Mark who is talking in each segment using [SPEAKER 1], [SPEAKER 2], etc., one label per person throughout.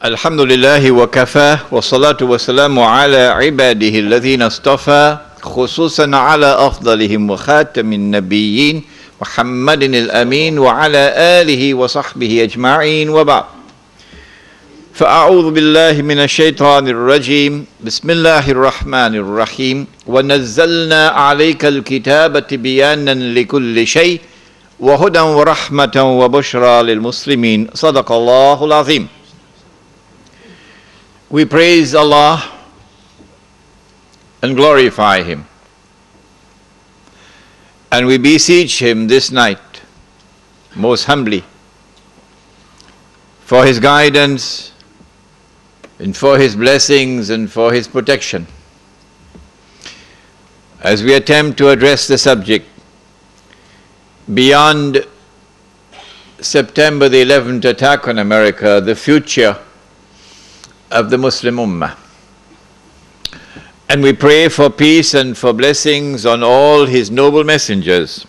[SPEAKER 1] الحمد لله وكفى والصلاة والسلام على عباده الذين اصطفى خصوصا على أفضلهم وخاتم النبيين محمد الأمين وعلى آله وصحبه أجمعين وبعد فأعوذ بالله من الشيطان الرجيم بسم الله الرحمن الرحيم ونزلنا عليك الكتاب بيانا لكل شيء وهدى ورحمة وبشرى للمسلمين صدق الله العظيم. We praise Allah and glorify Him, and we beseech Him this night most humbly for His guidance and for His blessings and for His protection as we attempt to address the subject beyond September the 11th attack on America, the future of the Muslim Ummah. And we pray for peace and for blessings on all His noble messengers,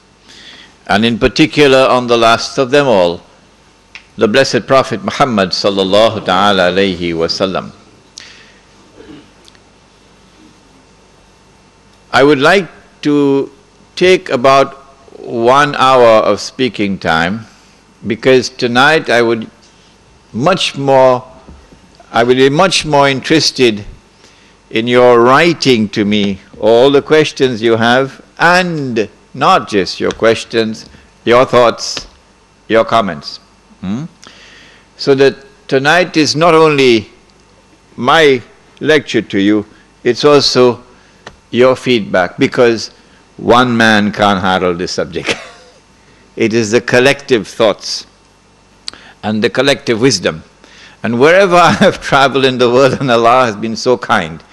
[SPEAKER 1] and in particular on the last of them all, the blessed Prophet Muhammad sallallahu ta'ala alayhi wasallam. I would like to take about 1 hour of speaking time, because tonight I would be much more interested in your writing to me all the questions you have, and not just your questions, your thoughts, your comments. So that tonight is not only my lecture to you, it's also your feedback, because one man can't handle this subject. It is the collective thoughts and the collective wisdom. And wherever I have traveled in the world, and Allah has been so kind,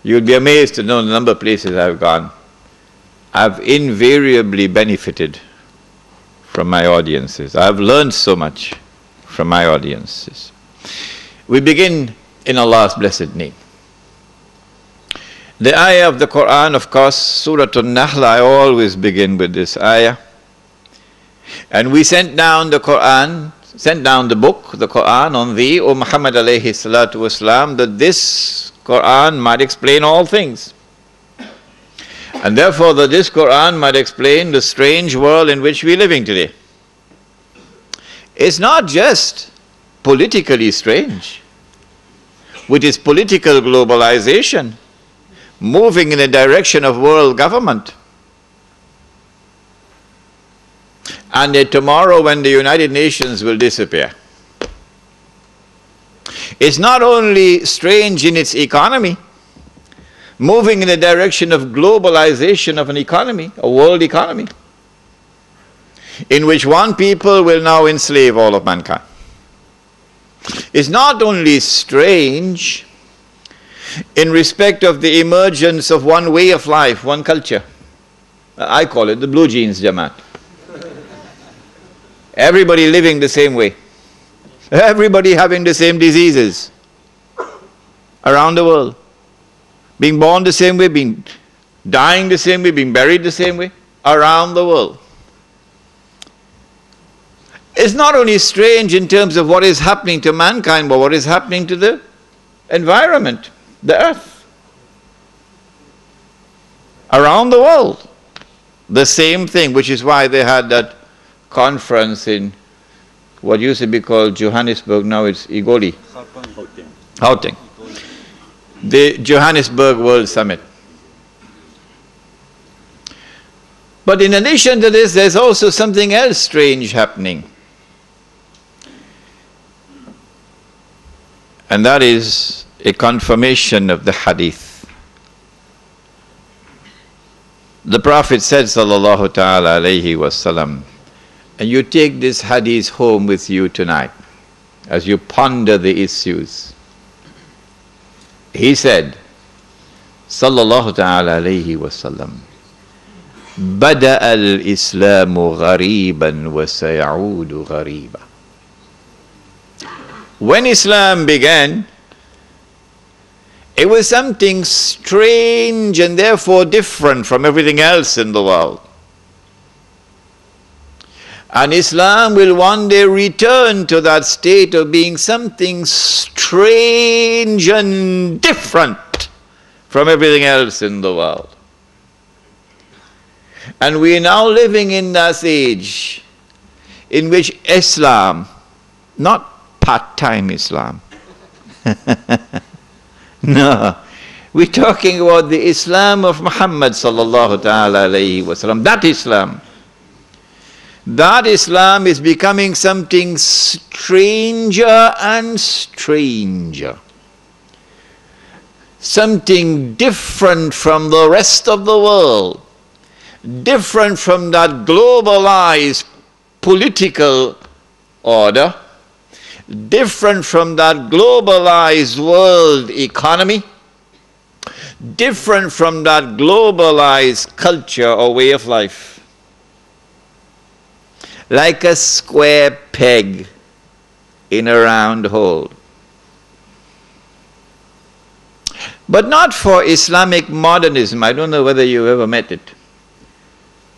[SPEAKER 1] you'll be amazed to know the number of places I've gone. I've invariably benefited from my audiences. I've learned so much from my audiences. We begin in Allah's blessed name. The ayah of the Quran, of course, Surah An-Nahl, I always begin with this ayah. And we sent down the book, the Quran, on thee, O Muhammad alayhi salatu wasalam, that this Quran might explain all things. And therefore that this Quran might explain the strange world in which we are living today. It's not just politically strange, with its political globalization, moving in the direction of world government. And tomorrow when the United Nations will disappear. It's not only strange in its economy, moving in the direction of globalization of an economy, a world economy, in which one people will now enslave all of mankind. It's not only strange in respect of the emergence of one way of life, one culture. I call it the blue jeans Jamaat. Everybody living the same way. Everybody having the same diseases around the world. Being born the same way, being dying the same way, being buried the same way, around the world. It's not only strange in terms of what is happening to mankind, but what is happening to the environment, the earth. Around the world. The same thing, which is why they had that conference in what used to be called Johannesburg, now it's Igoli. Gauteng. The Johannesburg World Summit. But in addition to this, there's also something else strange happening. And that is a confirmation of the hadith. The Prophet said, sallallahu ta'ala alayhi wasallam, and you take this hadith home with you tonight as you ponder the issues. He said, sallallahu ta'ala alayhi wasallam, بدأ الإسلام غريبا وسيعود غريبا. When Islam began, it was something strange and therefore different from everything else in the world. And Islam will one day return to that state of being something strange and different from everything else in the world. And we are now living in that age in which Islam, not part-time Islam, no, we're talking about the Islam of Muhammad sallallahu ta'ala alayhi wa sallam, that Islam. That Islam is becoming something stranger and stranger. Something different from the rest of the world. Different from that globalized political order. Different from that globalized world economy. Different from that globalized culture or way of life. Like a square peg in a round hole. But not for Islamic modernism. I don't know whether you ever met it.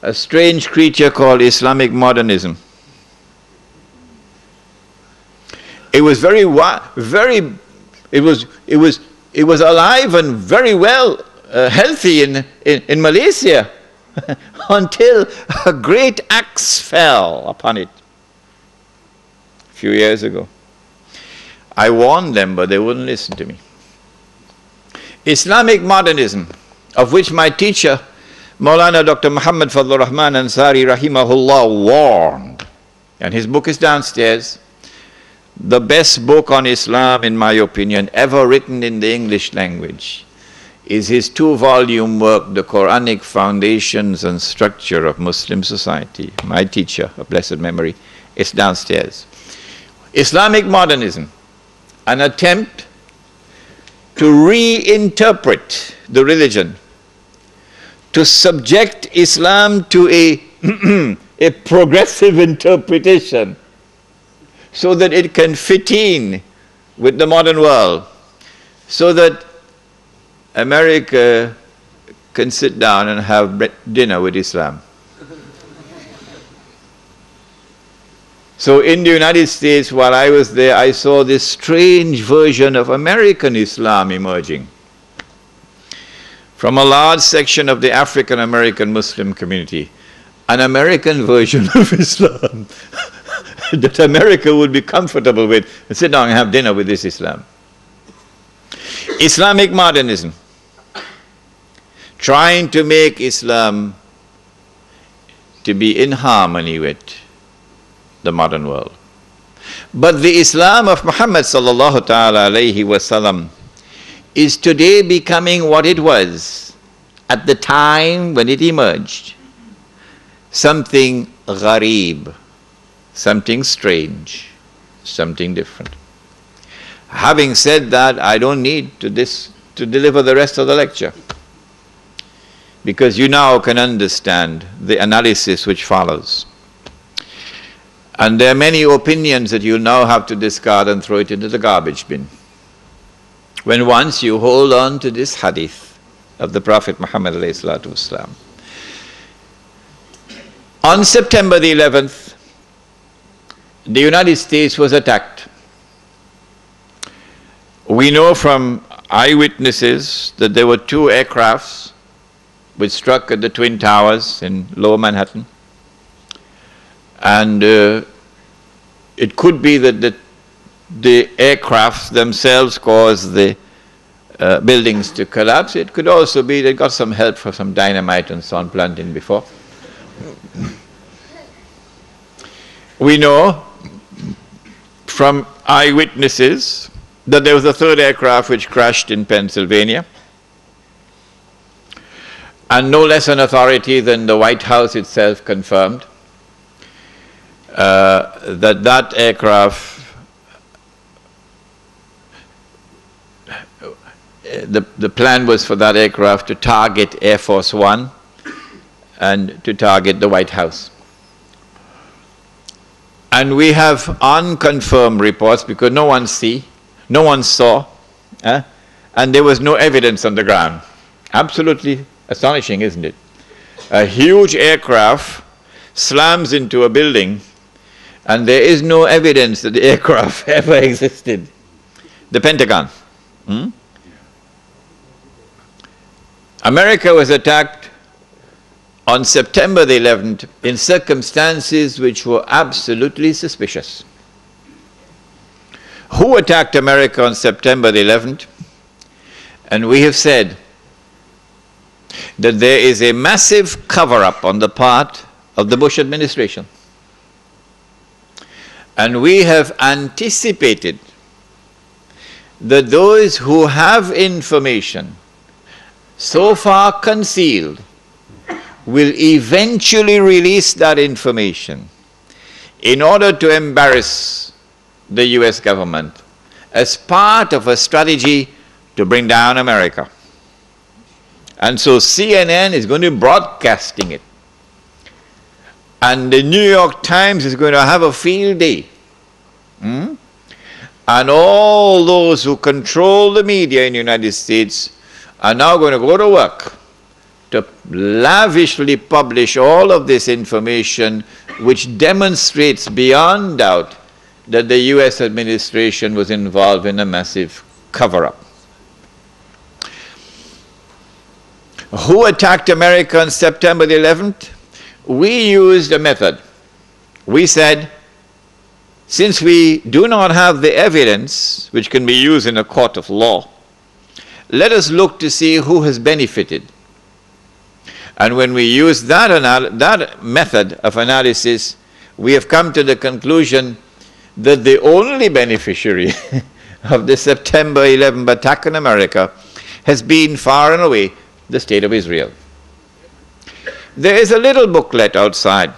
[SPEAKER 1] A strange creature called Islamic modernism. It was it was alive and very well healthy in Malaysia. Until a great axe fell upon it a few years ago. I warned them, but they wouldn't listen to me. Islamic modernism, of which my teacher, Maulana Dr. Muhammad Fadlur Rahman Ansari Rahimahullah, warned, and his book is downstairs, the best book on Islam, in my opinion, ever written in the English language, is his 2-volume work, The Quranic Foundations and Structure of Muslim Society. My teacher, of blessed memory, is downstairs. Islamic modernism, an attempt to reinterpret the religion, to subject Islam to a progressive interpretation so that it can fit in with the modern world, so that America can sit down and have dinner with Islam. So in the United States, while I was there, I saw this strange version of American Islam emerging from a large section of the African American Muslim community, an American version of Islam that America would be comfortable with and sit down and have dinner with this Islam. Islamic modernism, trying to make Islam to be in harmony with the modern world. But the Islam of Muhammad sallallahu ta'ala alayhi wa sallam is today becoming what it was at the time when it emerged. Something gharib, something strange, something different. Having said that, I don't need to deliver the rest of the lecture, because you now can understand the analysis which follows. And there are many opinions that you now have to discard and throw it into the garbage bin. When once you hold on to this hadith of the Prophet Muhammad alayhi salatu wasalam. On September the 11th, the United States was attacked. We know from eyewitnesses that there were 2 aircrafts which struck at the Twin Towers in Lower Manhattan. And it could be that the aircrafts themselves caused the buildings to collapse. It could also be they got some help from some dynamite and so on planting before. We know from eyewitnesses that there was a 3rd aircraft which crashed in Pennsylvania. And no less an authority than the White House itself confirmed that aircraft, the plan was for that aircraft to target Air Force One and to target the White House. And we have unconfirmed reports because no one saw, and there was no evidence on the ground. Absolutely astonishing, isn't it? A huge aircraft slams into a building and there is no evidence that the aircraft ever existed. The Pentagon. America was attacked on September the 11th in circumstances which were absolutely suspicious. Who attacked America on September the 11th? And we have said that there is a massive cover-up on the part of the Bush administration. And we have anticipated that those who have information so far concealed will eventually release that information in order to embarrass the US government as part of a strategy to bring down America. And so CNN is going to be broadcasting it. And the New York Times is going to have a field day. And all those who control the media in the United States are now going to go to work to lavishly publish all of this information which demonstrates beyond doubt that the US administration was involved in a massive cover-up. Who attacked America on September the 11th? We used a method. We said, since we do not have the evidence which can be used in a court of law, let us look to see who has benefited. And when we use that method of analysis, we have come to the conclusion that the only beneficiary of the September 11th attack on America has been far and away the State of Israel. There is a little booklet outside,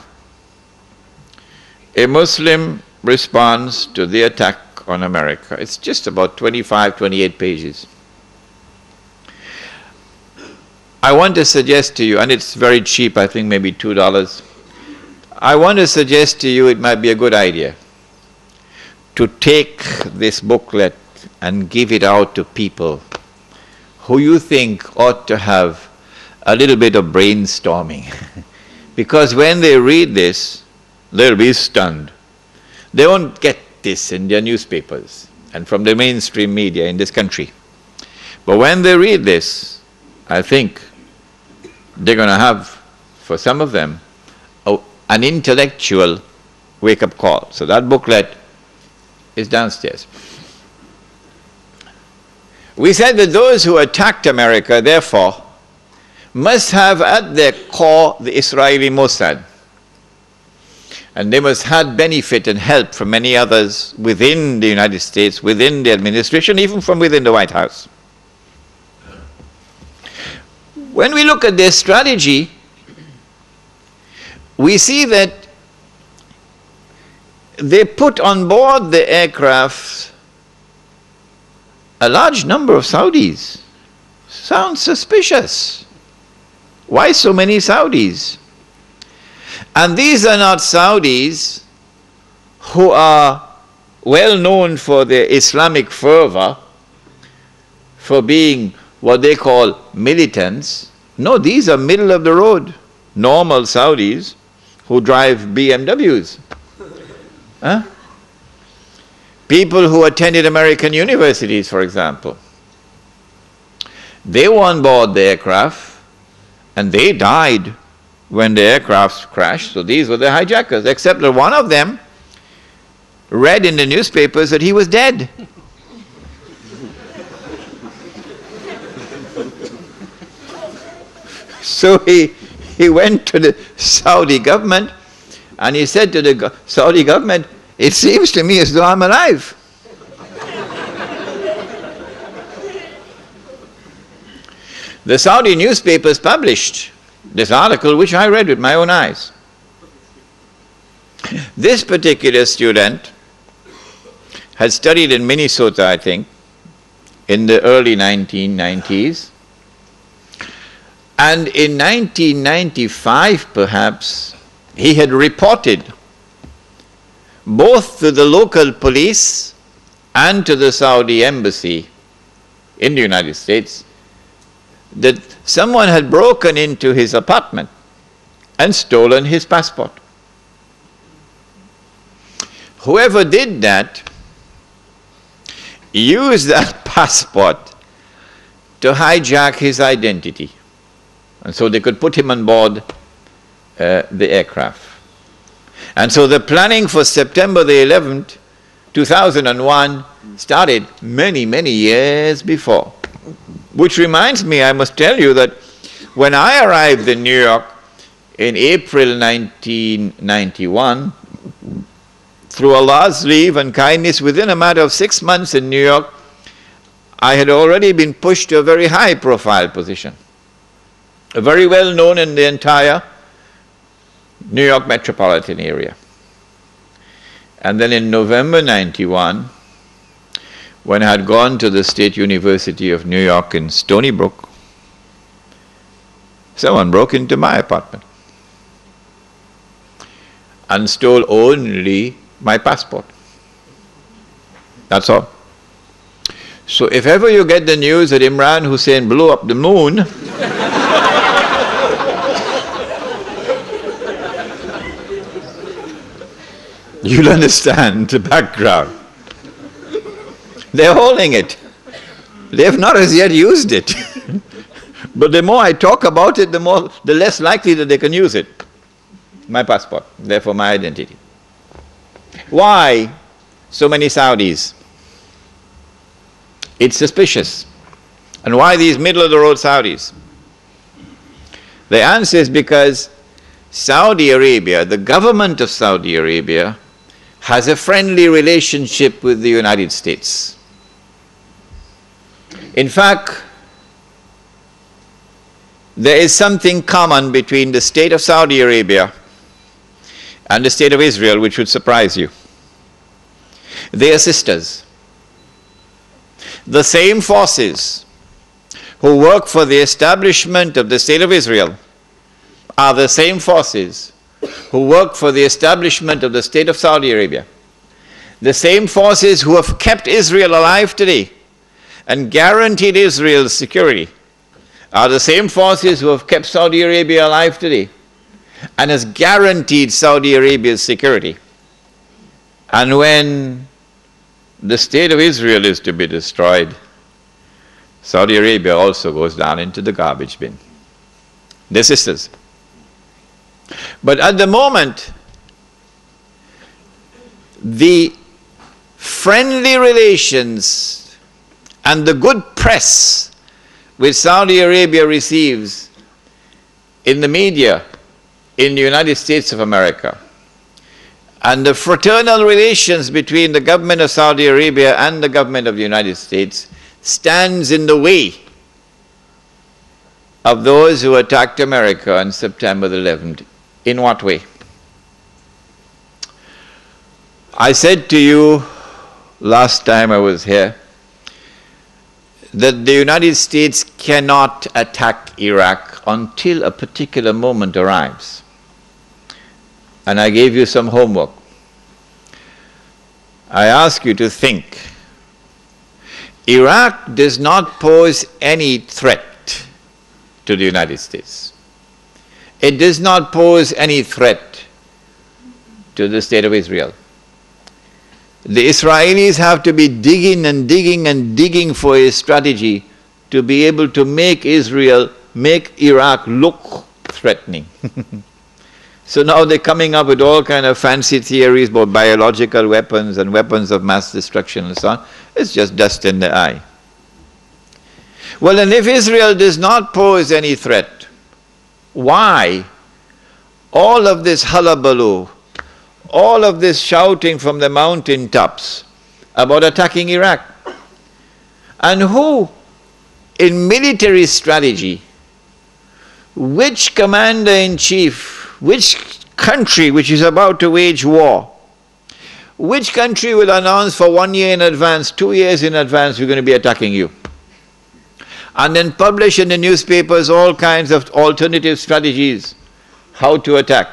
[SPEAKER 1] A Muslim Response to the Attack on America. It's just about 25, 28 pages. I want to suggest to you, and it's very cheap, I think maybe $2. I want to suggest to you it might be a good idea to take this booklet and give it out to people who you think ought to have a little bit of brainstorming. Because when they read this, they'll be stunned. They won't get this in their newspapers and from the mainstream media in this country. But when they read this, I think they're going to have, for some of them, an intellectual wake-up call. So that booklet is downstairs. We said that those who attacked America, therefore, must have at their core the Israeli Mossad. And they must have benefit and help from many others within the United States, within the administration, even from within the White House. When we look at their strategy, we see that they put on board the aircraft a large number of Saudis. Sounds suspicious. Why so many Saudis? And these are not Saudis who are well known for their Islamic fervor, for being what they call militants. No, these are middle of the road, normal Saudis who drive BMWs. Huh? People who attended American universities, for example. They were on board the aircraft and they died when the aircraft crashed. So these were the hijackers, except that one of them read in the newspapers that he was dead. So he went to the Saudi government and he said to the Saudi government, "It seems to me as though I'm alive." The Saudi newspapers published this article, which I read with my own eyes. This particular student had studied in Minnesota, I think, in the early 1990s. And in 1995, perhaps, he had reported both to the local police and to the Saudi embassy in the United States that someone had broken into his apartment and stolen his passport. whoever did that used that passport to hijack his identity. And so they could put him on board the aircraft. And so the planning for September the 11th, 2001 started many, many years before. Which reminds me, I must tell you that when I arrived in New York in April 1991, through Allah's leave and kindness, within a matter of 6 months in New York, I had already been pushed to a very high profile position. Very well known in the entire New York metropolitan area. And then in November 91, when I had gone to the State University of New York in Stony Brook, someone broke into my apartment and stole only my passport. That's all. So if ever you get the news that Imran Hosein blew up the moon, you'll understand the background. They're holding it. They have not as yet used it. But the more I talk about it, the less likely that they can use it. My passport, therefore my identity. Why so many Saudis? It's suspicious. And why these middle-of-the-road Saudis? The answer is because Saudi Arabia, the government of Saudi Arabia, has a friendly relationship with the United States. In fact, there is something common between the state of Saudi Arabia and the state of Israel which would surprise you. They are sisters. The same forces who work for the establishment of the state of Israel are the same forces who work for the establishment of the state of Saudi Arabia. The same forces who have kept Israel alive today and guaranteed Israel's security are the same forces who have kept Saudi Arabia alive today and has guaranteed Saudi Arabia's security. And when the state of Israel is to be destroyed, Saudi Arabia also goes down into the garbage bin. They're sisters. But at the moment, the friendly relations and the good press which Saudi Arabia receives in the media in the United States of America, and the fraternal relations between the government of Saudi Arabia and the government of the United States stands in the way of those who attacked America on September the 11th. In what way? I said to you last time I was here that the United States cannot attack Iraq until a particular moment arrives. And I gave you some homework. I ask you to think. Iraq does not pose any threat to the United States. It does not pose any threat to the state of Israel. The Israelis have to be digging and digging and digging for a strategy to be able to make Iraq look threatening. So now they're coming up with all kind of fancy theories about biological weapons and weapons of mass destruction and so on. It's just dust in the eye. Well, and if Israel does not pose any threat, why all of this hullabaloo, all of this shouting from the mountaintops about attacking Iraq? And who, in military strategy, which commander-in-chief, which country which is about to wage war, which country will announce for 1 year in advance, 2 years in advance, we're going to be attacking you? And then publish in the newspapers all kinds of alternative strategies, how to attack.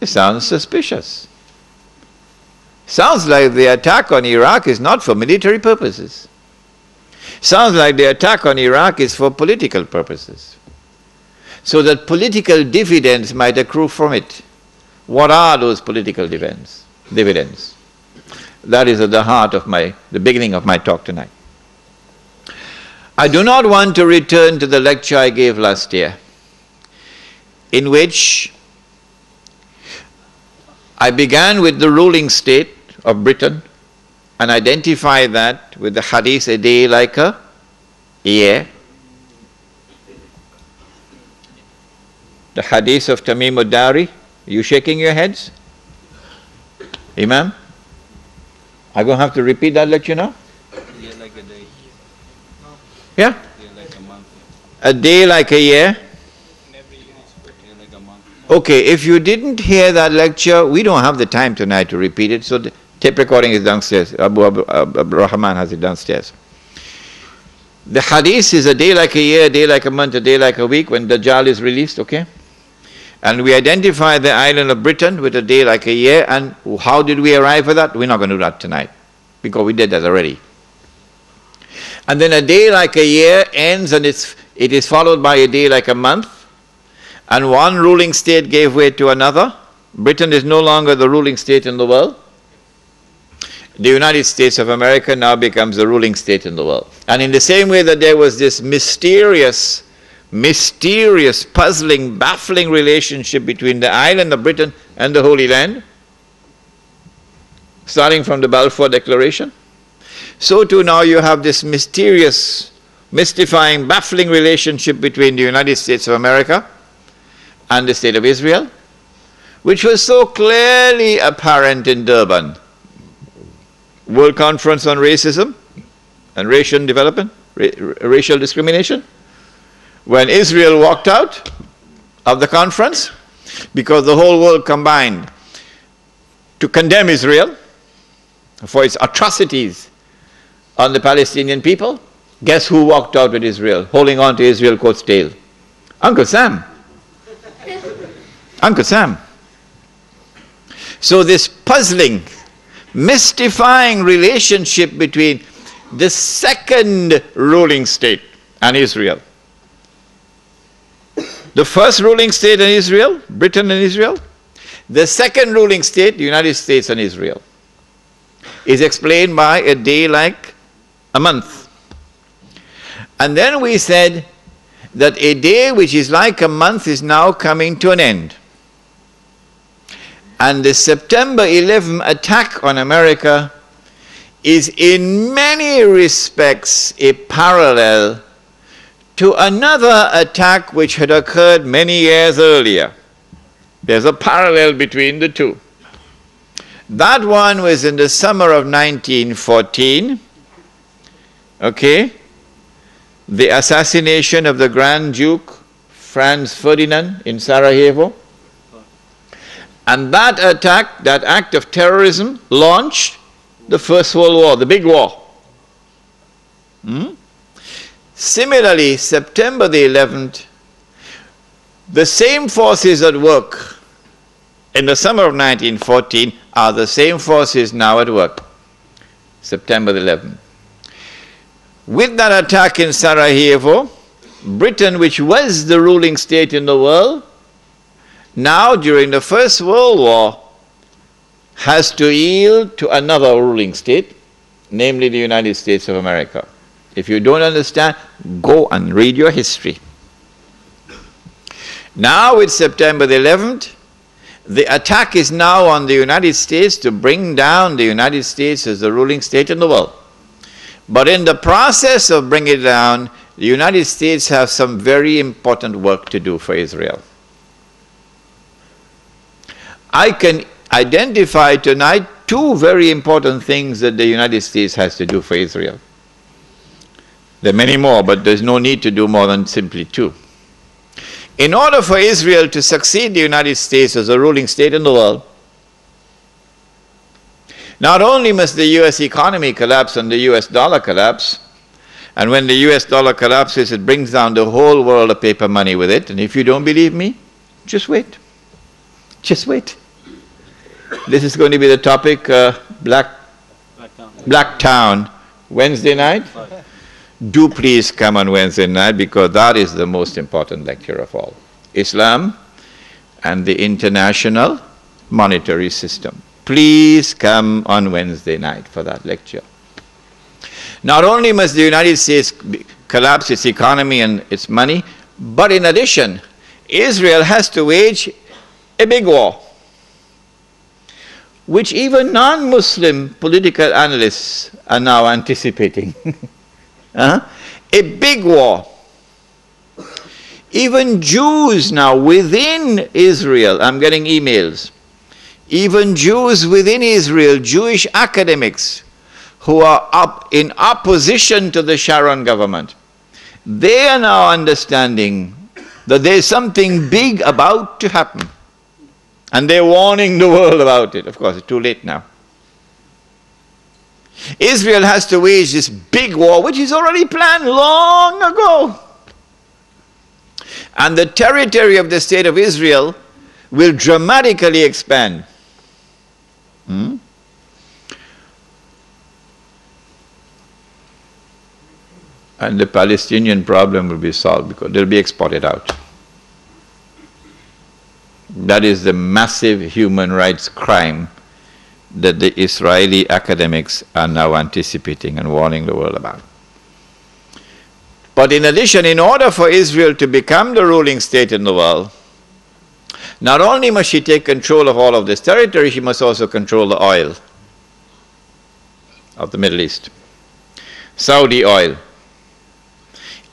[SPEAKER 1] It sounds suspicious. Sounds like the attack on Iraq is not for military purposes. Sounds like the attack on Iraq is for political purposes, so that political dividends might accrue from it. What are those political dividends? That is at the heart of the beginning of my talk tonight. I do not want to return to the lecture I gave last year, in which I began with the ruling state of Britain and identified that with the hadith, a day like a year. The hadith of Tamim ad-Dari. Are you shaking your heads? Imam? I'm going to have to repeat that lecture now?
[SPEAKER 2] Yeah, like a day.
[SPEAKER 1] Yeah?
[SPEAKER 2] Yeah, like a month.
[SPEAKER 1] A day like a year?
[SPEAKER 2] Yeah, like a month.
[SPEAKER 1] Okay, if you didn't hear that lecture, we don't have the time tonight to repeat it, so the tape recording is downstairs. Abu Rahman has it downstairs. The hadith is a day like a year, a day like a month, a day like a week when Dajjal is released, okay? And we identify the island of Britain with a day like a year, and how did we arrive at that? We're not going to do that tonight, because we did that already. And then a day like a year ends, and it is followed by a day like a month, and one ruling state gave way to another. Britain is no longer the ruling state in the world. The United States of America now becomes the ruling state in the world. And in the same way that there was this mysterious, puzzling, baffling relationship between the island of Britain and the Holy Land, starting from the Balfour Declaration, so too now you have this mysterious, mystifying, baffling relationship between the United States of America and the State of Israel, which was so clearly apparent in Durban, World Conference on Racism and Racial Development, Racial Discrimination, when Israel walked out of the conference because the whole world combined to condemn Israel for its atrocities on the Palestinian people. Guess who walked out with Israel, holding on to Israel's coat's tail? Uncle Sam. Uncle Sam. So this puzzling, mystifying relationship between the second ruling state and Israel. The first ruling state in Israel, Britain and Israel. The second ruling state, the United States and Israel, is explained by a day like a month. And then we said that a day which is like a month is now coming to an end. And the September 11 attack on America is in many respects a parallel to another attack which had occurred many years earlier. There's a parallel between the two. That one was in the summer of 1914, okay? The assassination of the Grand Duke Franz Ferdinand in Sarajevo. And that attack, that act of terrorism, launched the First World War, the big war. Similarly, September the 11th, the same forces at work in the summer of 1914 are the same forces now at work, September the 11th. With that attack in Sarajevo, Britain, which was the ruling state in the world, now during the First World War, has to yield to another ruling state, namely the United States of America. If you don't understand, go and read your history. Now with September the 11th, the attack is now on the United States to bring down the United States as the ruling state in the world. But in the process of bringing it down, the United States has some very important work to do for Israel. I can identify tonight two very important things that the United States has to do for Israel. There are many more, but there's no need to do more than simply two. In order for Israel to succeed the United States as a ruling state in the world, not only must the US economy collapse and the US dollar collapse, and when the US dollar collapses, it brings down the whole world of paper money with it. And if you don't believe me, just wait. Just wait. This is going to be the topic, Blacktown, Wednesday night. Do please come on Wednesday night, because that is the most important lecture of all. Islam and the international monetary system. Please come on Wednesday night for that lecture. Not only must the United States collapse its economy and its money, but in addition, Israel has to wage a big war, which even non-Muslim political analysts are now anticipating. A big war. Even Jews now within Israel, I'm getting emails, even Jews within Israel, Jewish academics who are up in opposition to the Sharon government, they are now understanding that there's something big about to happen. And they're warning the world about it. Of course, it's too late now. Israel has to wage this big war, which is already planned long ago. And the territory of the state of Israel will dramatically expand. And the Palestinian problem will be solved because they'll be exported out. That is the massive human rights crime that the Israeli academics are now anticipating and warning the world about. But in addition, in order for Israel to become the ruling state in the world, not only must she take control of all of this territory, she must also control the oil of the Middle East. Saudi oil,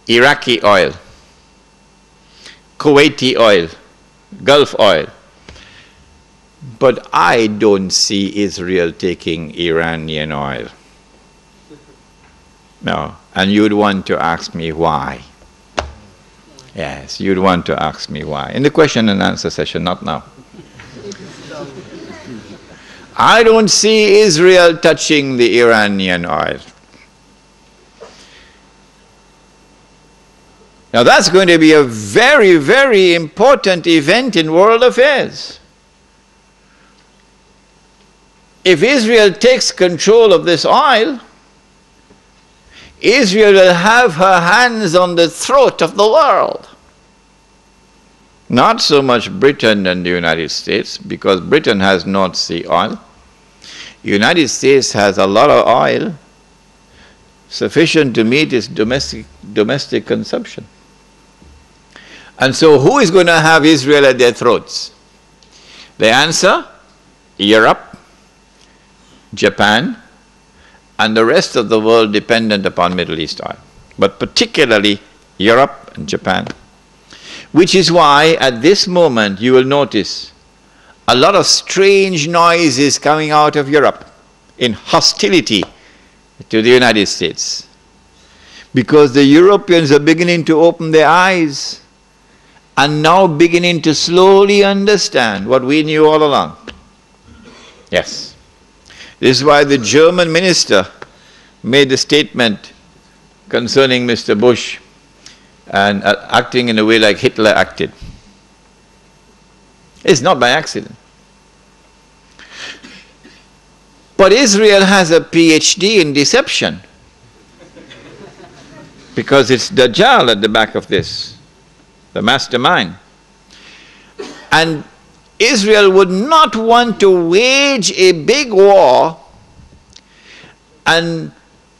[SPEAKER 1] Iraqi oil, Kuwaiti oil, Gulf oil. But I don't see Israel taking Iranian oil. No. And you'd want to ask me why. Yes, you'd want to ask me why. In the question and answer session, not now. I don't see Israel touching the Iranian oil. Now that's going to be a very, very important event in world affairs. If Israel takes control of this oil, Israel will have her hands on the throat of the world. Not so much Britain and the United States, because Britain has North Sea oil. The United States has a lot of oil sufficient to meet its domestic consumption. And so who is going to have Israel at their throats? The answer, Europe, Japan, and the rest of the world dependent upon Middle East oil, but particularly Europe and Japan. Which is why at this moment you will notice a lot of strange noises coming out of Europe in hostility to the United States. Because the Europeans are beginning to open their eyes and now beginning to slowly understand what we knew all along. Yes. This is why the German minister made the statement concerning Mr. Bush and acting in a way like Hitler acted. It's not by accident. But Israel has a PhD in deception because it's Dajjal at the back of this, the mastermind. And Israel would not want to wage a big war and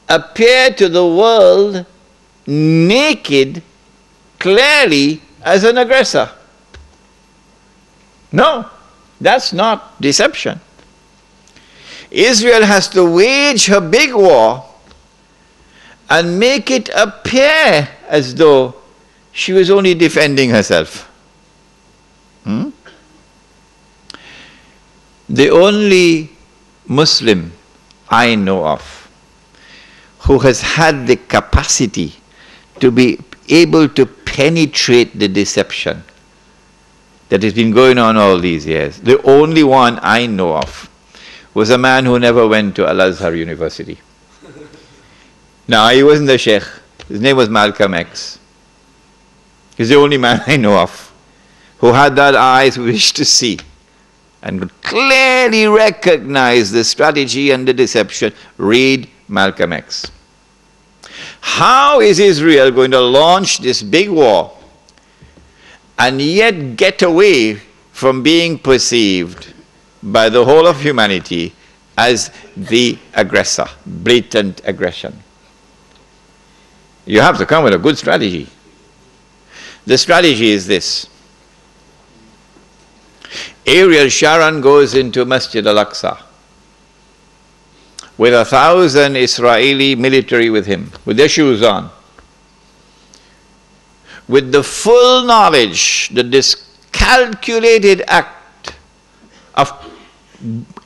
[SPEAKER 1] appear to the world naked, clearly as an aggressor. No, that's not deception. Israel has to wage her big war and make it appear as though she was only defending herself. The only Muslim I know of who has had the capacity to be able to penetrate the deception that has been going on all these years, the only one I know of was a man who never went to Al-Azhar University. Now, he wasn't a sheikh. His name was Malcolm X. He's the only man I know of who had that eyes wish to see and could clearly recognize the strategy and the deception. Read Malcolm X. How is Israel going to launch this big war and yet get away from being perceived by the whole of humanity as the aggressor, blatant aggression. You have to come with a good strategy. The strategy is this. Ariel Sharon goes into Masjid al-Aqsa with 1,000 Israeli military with him, with their shoes on, with the full knowledge that this calculated act of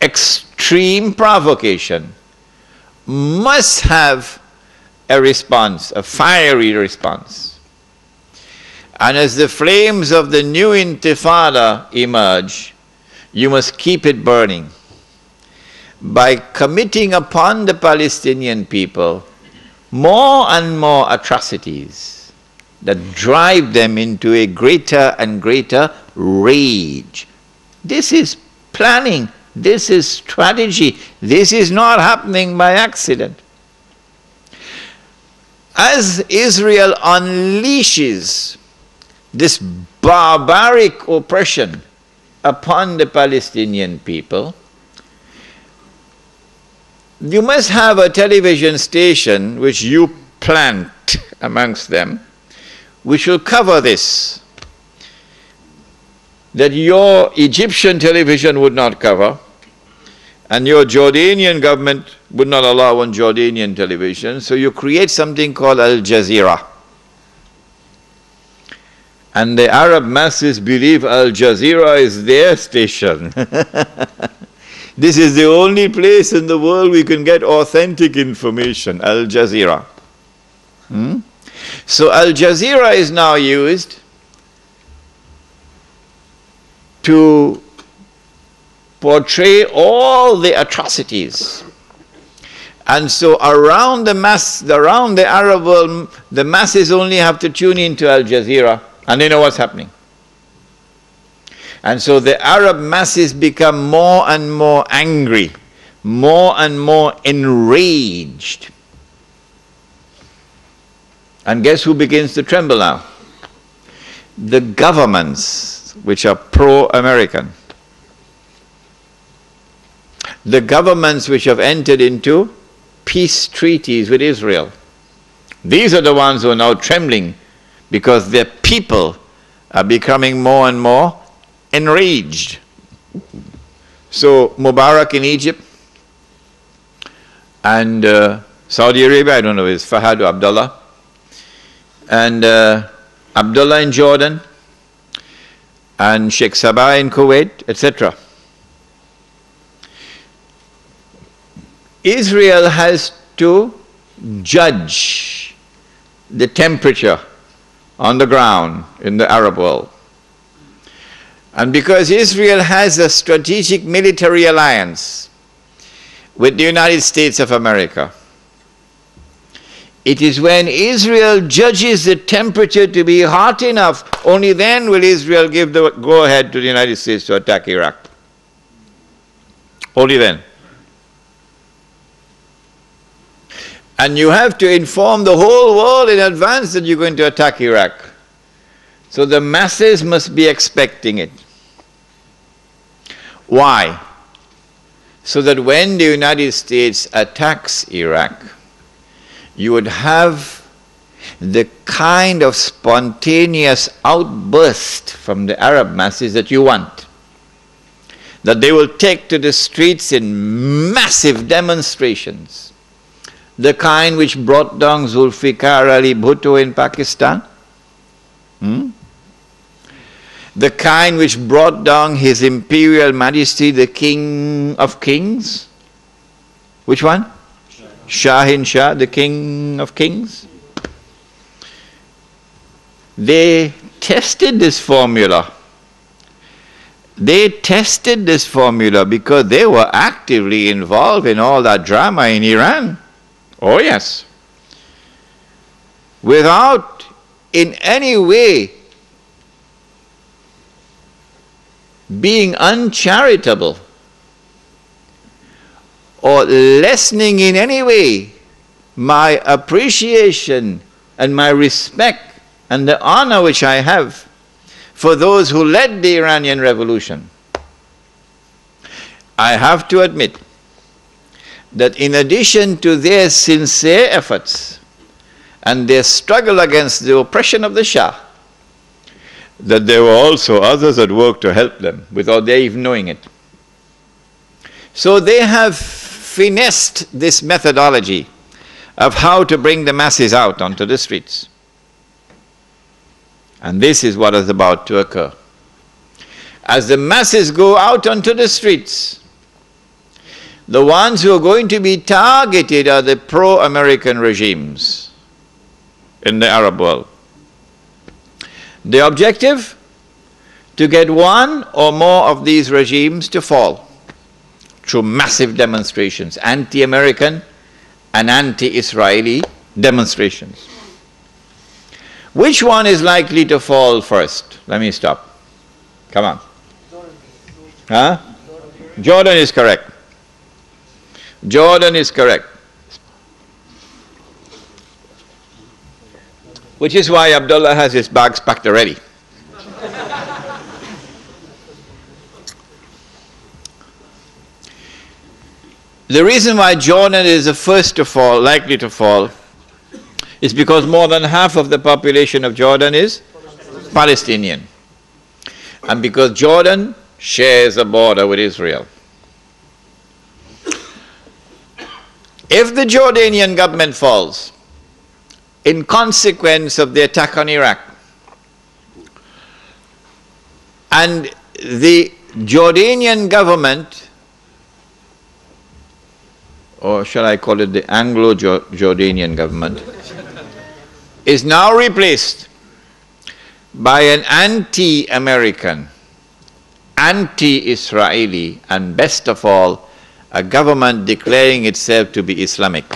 [SPEAKER 1] extreme provocation must have a response, a fiery response. And as the flames of the new intifada emerge, you must keep it burning by committing upon the Palestinian people more and more atrocities that drive them into a greater and greater rage. This is planning, this is strategy, this is not happening by accident. As Israel unleashes this barbaric oppression upon the Palestinian people, you must have a television station which you plant amongst them, which will cover this, that your Egyptian television would not cover, and your Jordanian government would not allow on Jordanian television, so you create something called Al Jazeera. And the Arab masses believe Al Jazeera is their station. This is the only place in the world we can get authentic information, Al Jazeera. So Al Jazeera is now used to portray all the atrocities. And so around the Arab world, the masses only have to tune into Al Jazeera and they know what's happening. And so the Arab masses become more and more angry, more and more enraged. And guess who begins to tremble now? The governments which are pro-American. The governments which have entered into peace treaties with Israel. These are the ones who are now trembling because their people are becoming more and more enraged. So Mubarak in Egypt and Saudi Arabia, I don't know, is Fahad or Abdullah, and Abdullah in Jordan, and Sheikh Sabah in Kuwait, etc. Israel has to judge the temperature on the ground in the Arab world. And because Israel has a strategic military alliance with the United States of America, it is when Israel judges the temperature to be hot enough, only then will Israel give the go-ahead to the United States to attack Iraq. Only then. And you have to inform the whole world in advance that you're going to attack Iraq. So the masses must be expecting it. Why? So that when the United States attacks Iraq, you would have the kind of spontaneous outburst from the Arab masses that you want. That they will take to the streets in massive demonstrations. The kind which brought down Zulfikar Ali Bhutto in Pakistan. The kind which brought down His Imperial Majesty, the King of Kings. Which one? Shahin Shah, the King of Kings. They tested this formula. They tested this formula because they were actively involved in all that drama in Iran. Oh yes. Without in any way being uncharitable or lessening in any way my appreciation and my respect and the honor which I have for those who led the Iranian Revolution. I have to admit that in addition to their sincere efforts and their struggle against the oppression of the Shah, that there were also others at work to help them without their even knowing it. So they have finessed this methodology of how to bring the masses out onto the streets. And this is what is about to occur. As the masses go out onto the streets, the ones who are going to be targeted are the pro-American regimes in the Arab world. The objective? To get one or more of these regimes to fall through massive demonstrations, anti-American and anti-Israeli demonstrations. Which one is likely to fall first? Let me stop. Come on. Huh? Jordan is correct. Jordan is correct. Which is why Abdullah has his bags packed already. The reason why Jordan is the first to fall, likely to fall, is because more than half of the population of Jordan is Palestinian. And because Jordan shares a border with Israel. If the Jordanian government falls in consequence of the attack on Iraq, and the Jordanian government, or shall I call it the Anglo-Jordanian government, is now replaced by an anti-American, anti-Israeli, and best of all, a government declaring itself to be Islamic.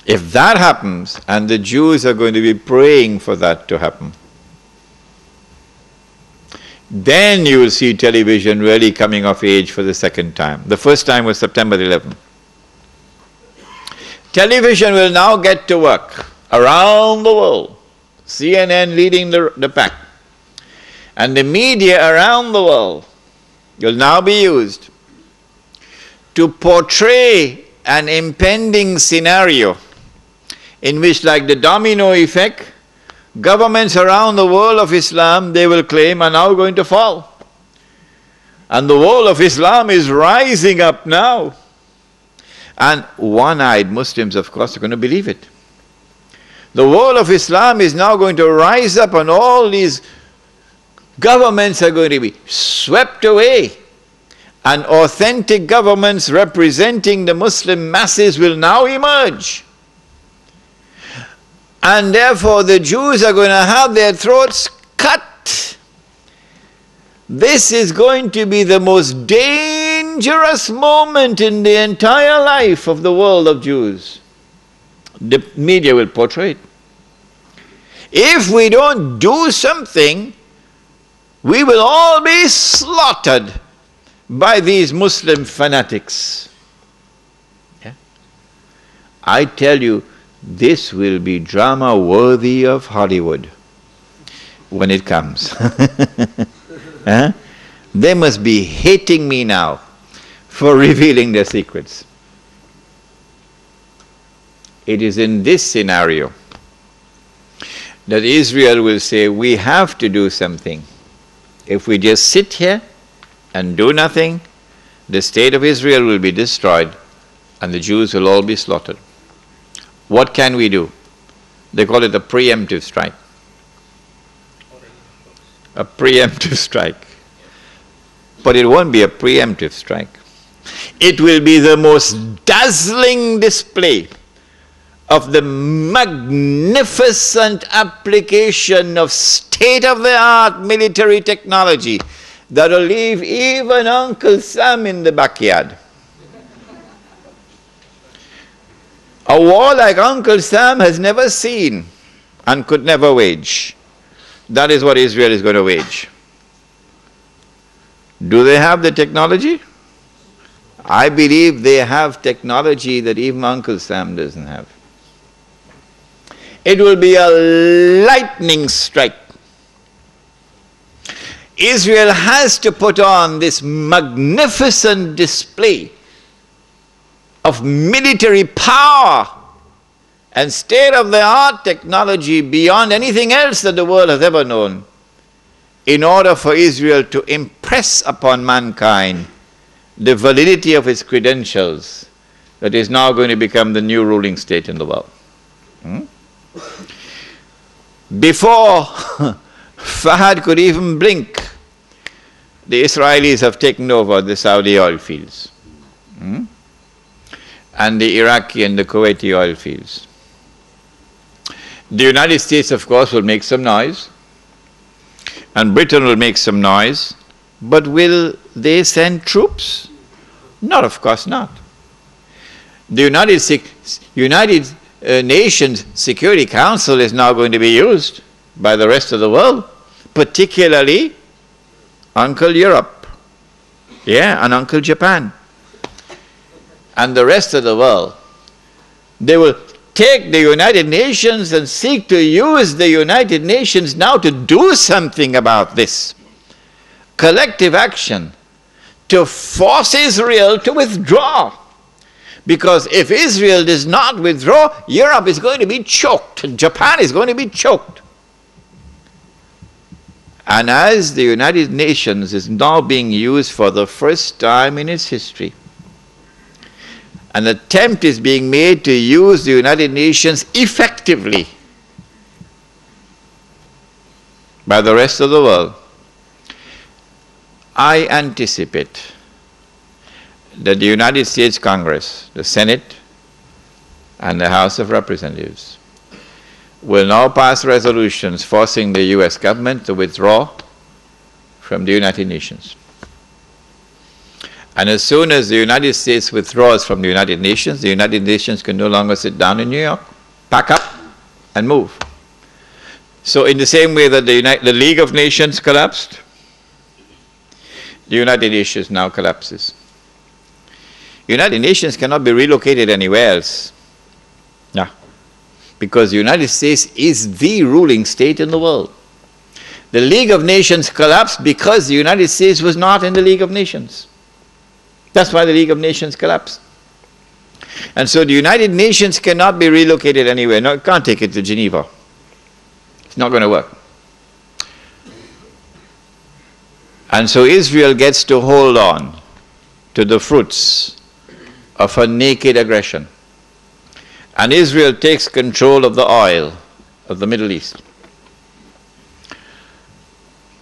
[SPEAKER 1] If that happens, and the Jews are going to be praying for that to happen, then you will see television really coming of age for the second time. The first time was September 11th. Television will now get to work around the world, CNN leading the pack, and the media around the world will now be used to portray an impending scenario in which, like the domino effect, governments around the world of Islam, they will claim, are now going to fall. And the world of Islam is rising up now. And one-eyed Muslims, of course, are going to believe it. The world of Islam is now going to rise up, and all these governments are going to be swept away. And authentic governments representing the Muslim masses will now emerge. And therefore the Jews are going to have their throats cut. This is going to be the most dangerous moment in the entire life of the world of Jews. The media will portray it. If we don't do something, we will all be slaughtered by these Muslim fanatics. Yeah? I tell you, this will be drama worthy of Hollywood when it comes. Huh? They must be hating me now for revealing their secrets. It is in this scenario that Israel will say, we have to do something. If we just sit here and do nothing, the state of Israel will be destroyed and the Jews will all be slaughtered. What can we do? They call it a preemptive strike. A preemptive strike. But it won't be a preemptive strike. It will be the most dazzling display of the magnificent application of state-of-the-art military technology that will leave even Uncle Sam in the backyard. A war like Uncle Sam has never seen and could never wage. That is what Israel is going to wage. Do they have the technology? I believe they have technology that even Uncle Sam doesn't have. It will be a lightning strike. Israel has to put on this magnificent display of military power and state-of-the-art technology beyond anything else that the world has ever known, in order for Israel to impress upon mankind the validity of its credentials that is now going to become the new ruling state in the world. Before Fahad could even blink, the Israelis have taken over the Saudi oil fields, and the Iraqi and the Kuwaiti oil fields. The United States, of course, will make some noise, and Britain will make some noise, but will they send troops? Not, of course not. The United Nations Security Council is now going to be used by the rest of the world, particularly Uncle Europe, and Uncle Japan, and the rest of the world. They will take the United Nations and seek to use the United Nations now to do something about this. Collective action to force Israel to withdraw. Because if Israel does not withdraw, Europe is going to be choked, and Japan is going to be choked. And as the United Nations is now being used for the first time in its history, an attempt is being made to use the United Nations effectively by the rest of the world, I anticipate that the United States Congress, the Senate, and the House of Representatives will now pass resolutions forcing the US government to withdraw from the United Nations. And as soon as the United States withdraws from the United Nations can no longer sit down in New York, pack up and move. So in the same way that the League of Nations collapsed, the United Nations now collapses. United Nations cannot be relocated anywhere else. Yeah. Because the United States is the ruling state in the world. The League of Nations collapsed because the United States was not in the League of Nations. That's why the League of Nations collapsed. And so the United Nations cannot be relocated anywhere. No, it can't take it to Geneva. It's not going to work. And so Israel gets to hold on to the fruits of her naked aggression. And Israel takes control of the oil of the Middle East.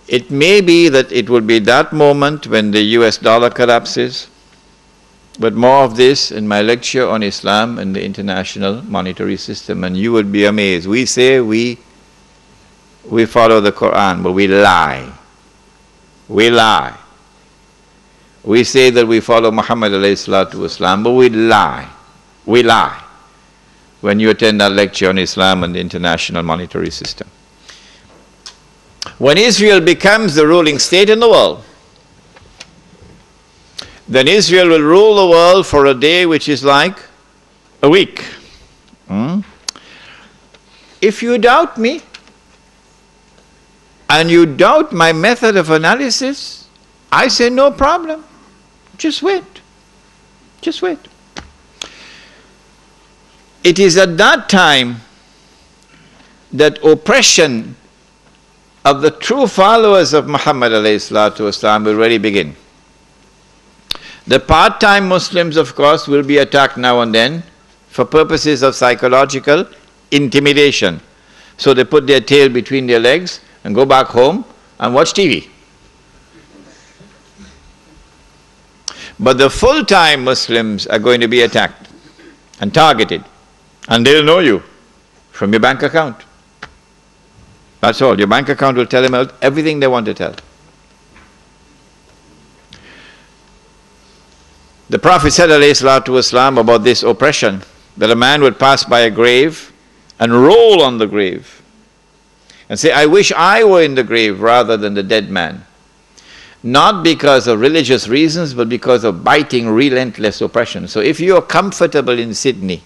[SPEAKER 1] It may be that it will be that moment when the US dollar collapses, but more of this in my lecture on Islam and the international monetary system, and you would be amazed. We say we follow the Quran, but we lie. We lie. We say that we follow Muhammad alayhi salatu wasalam, but we lie. We lie when you attend that lecture on Islam and the international monetary system. When Israel becomes the ruling state in the world, then Israel will rule the world for a day which is like a week. If you doubt me, and you doubt my method of analysis, I say no problem. Just wait. Just wait. It is at that time that oppression of the true followers of Muhammad alayhi salatu wasalam will really begin. The part-time Muslims, of course, will be attacked now and then for purposes of psychological intimidation. So they put their tail between their legs and go back home and watch TV. But the full-time Muslims are going to be attacked and targeted, and they'll know you from your bank account. That's all. Your bank account will tell them everything they want to tell. The Prophet said alayhi salatu wasalam about this oppression, that a man would pass by a grave and roll on the grave and say, I wish I were in the grave rather than the dead man. Not because of religious reasons, but because of biting, relentless oppression. So if you are comfortable in Sydney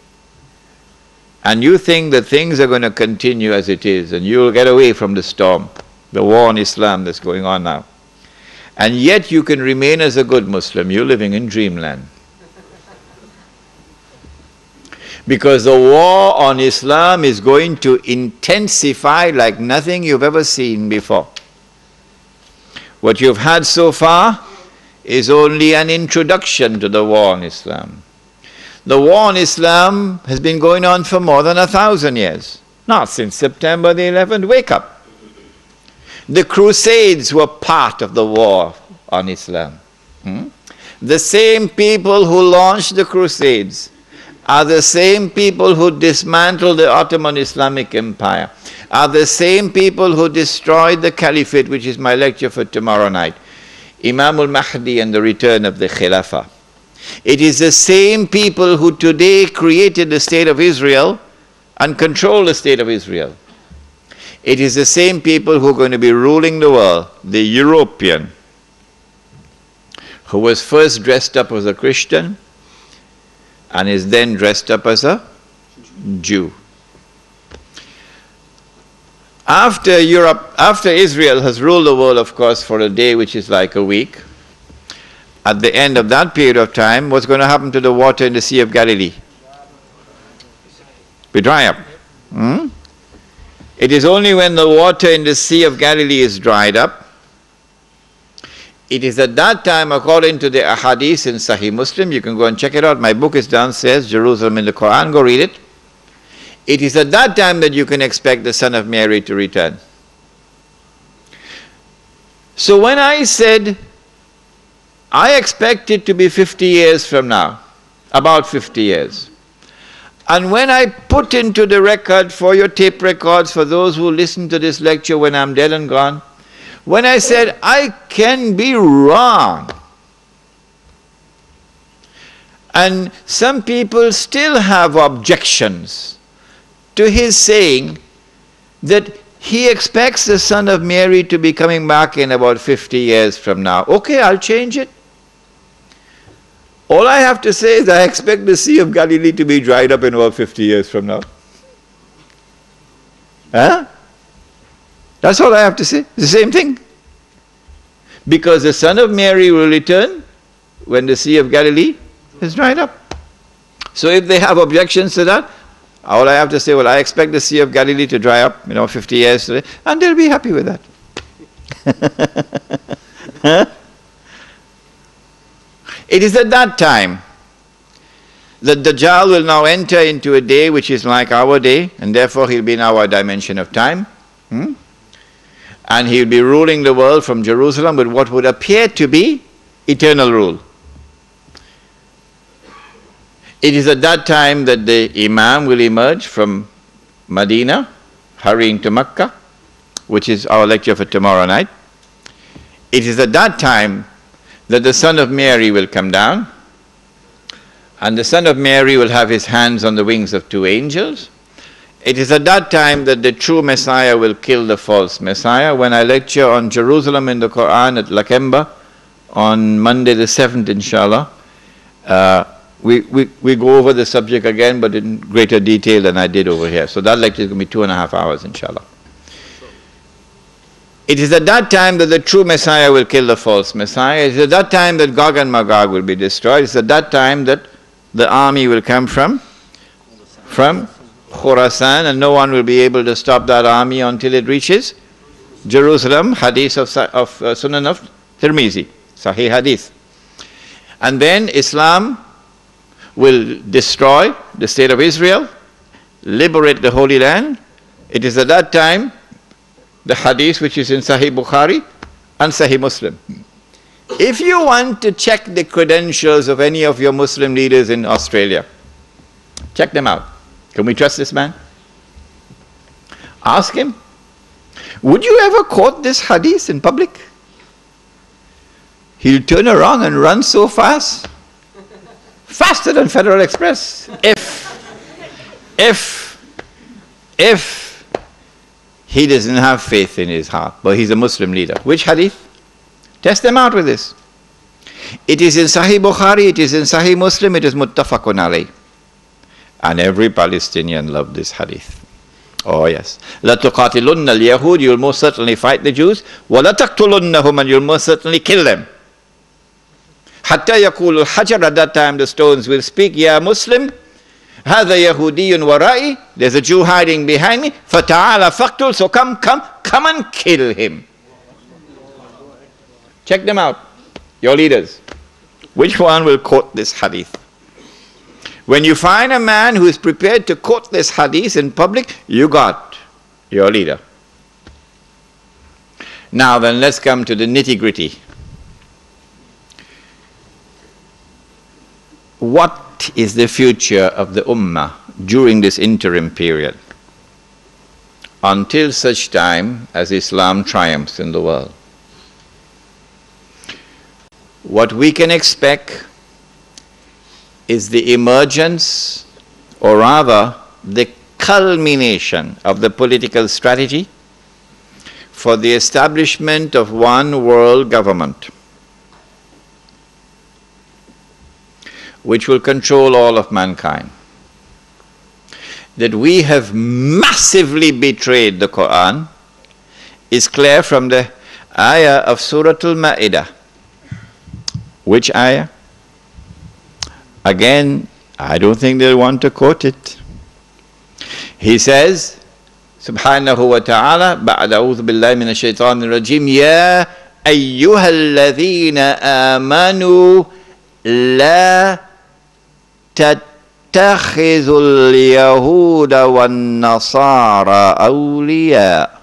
[SPEAKER 1] and you think that things are going to continue as it is and you'll get away from the storm, the war on Islam that's going on now, And yet you can remain as a good Muslim. You're living in dreamland. Because the war on Islam is going to intensify like nothing you've ever seen before. What you've had so far is only an introduction to the war on Islam. The war on Islam has been going on for more than 1,000 years. Not since September the 11th. Wake up. The Crusades were part of the war on Islam. The same people who launched the Crusades are the same people who dismantled the Ottoman Islamic Empire, are the same people who destroyed the Caliphate, which is my lecture for tomorrow night, Imam al-Mahdi and the return of the Khilafah. It is the same people who today created the State of Israel and control the State of Israel. It is the same people who are going to be ruling the world, the European, who was first dressed up as a Christian and is then dressed up as a Jew. After Israel has ruled the world, of course, for a day which is like a week, at the end of that period of time, what's going to happen to the water in the Sea of Galilee? We dry up. It is only when the water in the Sea of Galilee is dried up, it is at that time, according to the ahadith in Sahih Muslim, you can go and check it out, my book is downstairs, Jerusalem in the Quran, go read it. It is at that time that you can expect the Son of Mary to return. So when I said, I expect it to be 50 years from now, about 50 years. And when I put into the record for your tape records, for those who listen to this lecture when I'm dead and gone, when I said, I can be wrong. And some people still have objections to his saying that he expects the Son of Mary to be coming back in about 50 years from now. Okay, I'll change it. All I have to say is I expect the Sea of Galilee to be dried up in about 50 years from now. Huh? That's all I have to say. It's the same thing. Because the Son of Mary will return when the Sea of Galilee is dried up. So if they have objections to that, all I have to say, well, I expect the Sea of Galilee to dry up, 50 years today, and they'll be happy with that. Huh? It is at that time that Dajjal will now enter into a day which is like our day, and therefore he'll be in our dimension of time. And he'll be ruling the world from Jerusalem with what would appear to be eternal rule. It is at that time that the Imam will emerge from Medina, hurrying to Mecca, which is our lecture for tomorrow night. It is at that time that the Son of Mary will come down, and the Son of Mary will have his hands on the wings of two angels. It is at that time that the true Messiah will kill the false Messiah. When I lecture on Jerusalem in the Quran at Lakemba on Monday the 7th, inshallah, we go over the subject again, but in greater detail than I did over here. So that lecture is going to be 2.5 hours, inshallah. It is at that time that the true Messiah will kill the false Messiah. It is at that time that Gog and Magog will be destroyed. It is at that time that the army will come from Khurasan, and no one will be able to stop that army until it reaches Jerusalem. Hadith of Sunan of Tirmizi, Sahih Hadith. And then Islam will destroy the State of Israel, liberate the Holy Land. It is at that time the hadith which is in Sahih Bukhari and Sahih Muslim. If you want to check the credentials of any of your Muslim leaders in Australia, check them out. Can we trust this man? Ask him, would you ever quote this hadith in public? He'll turn around and run so fast, faster than Federal Express, if he doesn't have faith in his heart, but he's a Muslim leader. Which hadith? Test them out with this. It is in Sahih Bukhari, it is in Sahih Muslim, it is muttafaqun alayh. And every Palestinian loved this hadith. Oh yes. لَتُقَاتِلُنَّ الْيَهُودِ, you'll most certainly fight the Jews. وَلَتَقْتُلُنَّهُمْ, and you'll most certainly kill them. حَتَّى يَقُولُ الْحَجَرُ, at that time the stones will speak, Ya Muslim, هَذَا يَهُودِيٌّ وَرَائِي, there's a Jew hiding behind me, فَتَعَالَ فَقْتُلْ, so come and kill him. Check them out, your leaders. Which one will quote this hadith? When you find a man who is prepared to quote this hadith in public, you got your leader. Now then, let's come to the nitty-gritty. What is the future of the Ummah during this interim period, until such time as Islam triumphs in the world? What we can expect is the emergence, or rather the culmination of the political strategy for the establishment of one world government which will control all of mankind. That we have massively betrayed the Quran is clear from the ayah of Surah Al-Ma'idah. Which ayah? Again, I don't think they'll want to quote it. He says, Subhanahu wa ta'ala, بعد أعوذ بالله من الشيطان الرجيم, يا أيها الذين آمنوا لا تتخذوا اليهود والنصارى أولياء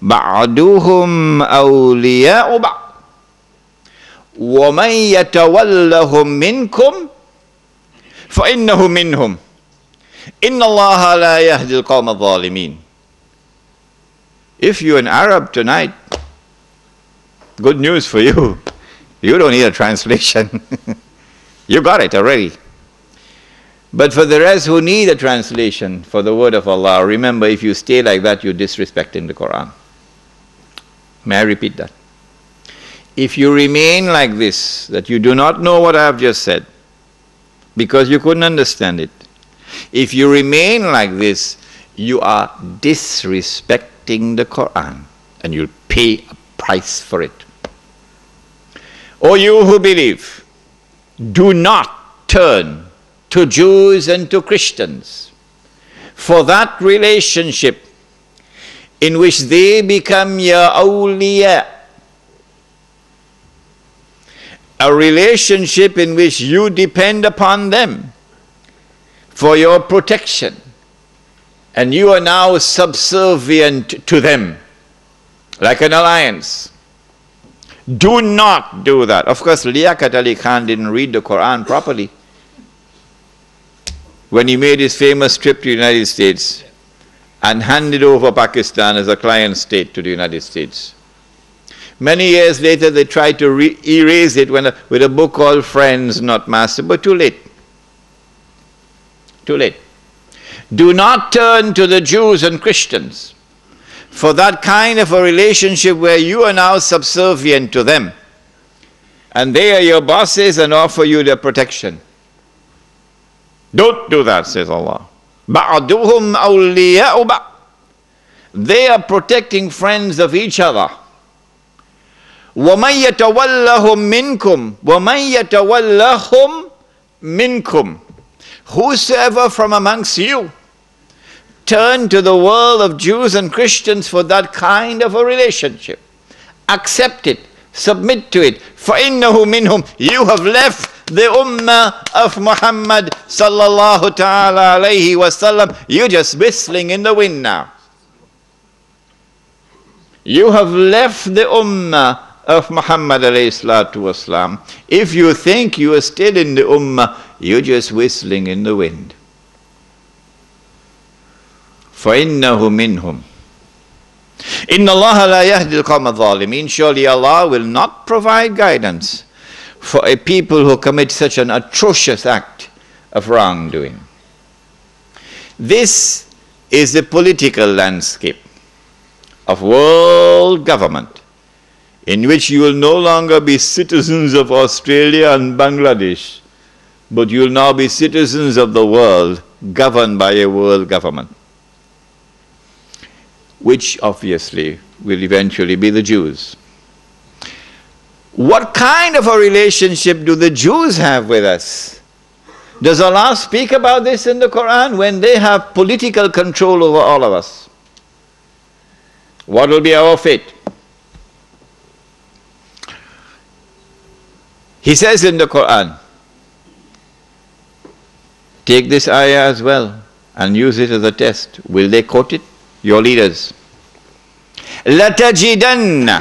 [SPEAKER 1] بعضهم أولياء بعض وَمَنْ يَتَوَلَّهُمْ مِنْكُمْ فَإِنَّهُ مِنْهُمْ إِنَّ اللَّهَ لَا يَهْدِي الْقَوْمَ الظَّالِمِينَ. If you're an Arab tonight, good news for you. You don't need a translation. You got it already. But for the rest who need a translation for the word of Allah, remember, if you stay like that, you're disrespecting the Quran. May I repeat that? If you remain like this, that you do not know what I have just said, because you couldn't understand it, if you remain like this, you are disrespecting the Quran, and you'll pay a price for it. O you who believe, do not turn to Jews and to Christians for that relationship in which they become your awliya, a relationship in which you depend upon them for your protection, and you are now subservient to them like an alliance. Do not do that. Of course, Liaquat Ali Khan didn't read the Quran properly when he made his famous trip to the United States and handed over Pakistan as a client state to the United States. Many years later, they tried to erase it with a book called Friends, Not Master, but too late. Too late. Do not turn to the Jews and Christians for that kind of a relationship where you are now subservient to them, and they are your bosses and offer you their protection. Don't do that, says Allah. بَعْضُهُمْ أَوْلِيَاءُ بَعْضٍ. They are protecting friends of each other. وَمَنْ يَتَوَلَّهُمْ مِنْكُمْ وَمَنْ يَتَوَلَّهُمْ مِنْكُمْ. Whosoever from amongst you turn to the world of Jews and Christians for that kind of a relationship, accept it, submit to it, فَإِنَّهُ مِنْهُمْ. You have left the ummah of Muhammad sallallahu ta'ala alayhi wasallam. You're just whistling in the wind now. You have left the ummah of Muhammad alayhi salatu wasalam. If you think you are still in the ummah, you're just whistling in the wind. فَإِنَّهُ مِنْهُمْ إِنَّ اللَّهَ لَا يَهْدِي الْقَوْمَ الظَّالِمِينَ. Surely Allah will not provide guidance for a people who commit such an atrocious act of wrongdoing. This is the political landscape of world government, in which you will no longer be citizens of Australia and Bangladesh, but you will now be citizens of the world, governed by a world government. which obviously will eventually be the Jews. What kind of a relationship do the Jews have with us? Does Allah speak about this in the Quran when they have political control over all of us? What will be our fate? He says in the Quran, take this ayah as well and use it as a test. Will they quote it? Your leaders. لَتَجِدَنَّ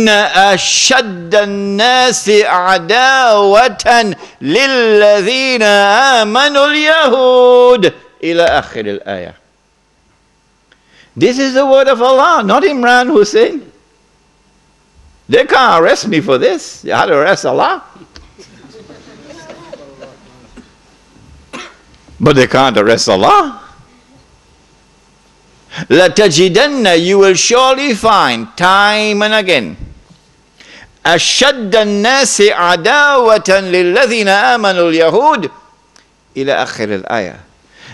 [SPEAKER 1] أَشَدَّ النَّاسِ عَدَاوَةً لِلَّذِينَ آمَنُوا الْيَهُودِ إِلَى آخِرِ الْآيَةِ. This is the word of Allah, not Imran Hosein. They can't arrest me for this. You had to arrest Allah. But they can't arrest Allah. لَتَجِدَنَّ, you will surely find time and again, أَشَدَّ النَّاسِ عَدَاوَةً لِلَّذِينَ آمَنُوا الْيَهُودِ إِلَى آخِرِ الْآيَةِ,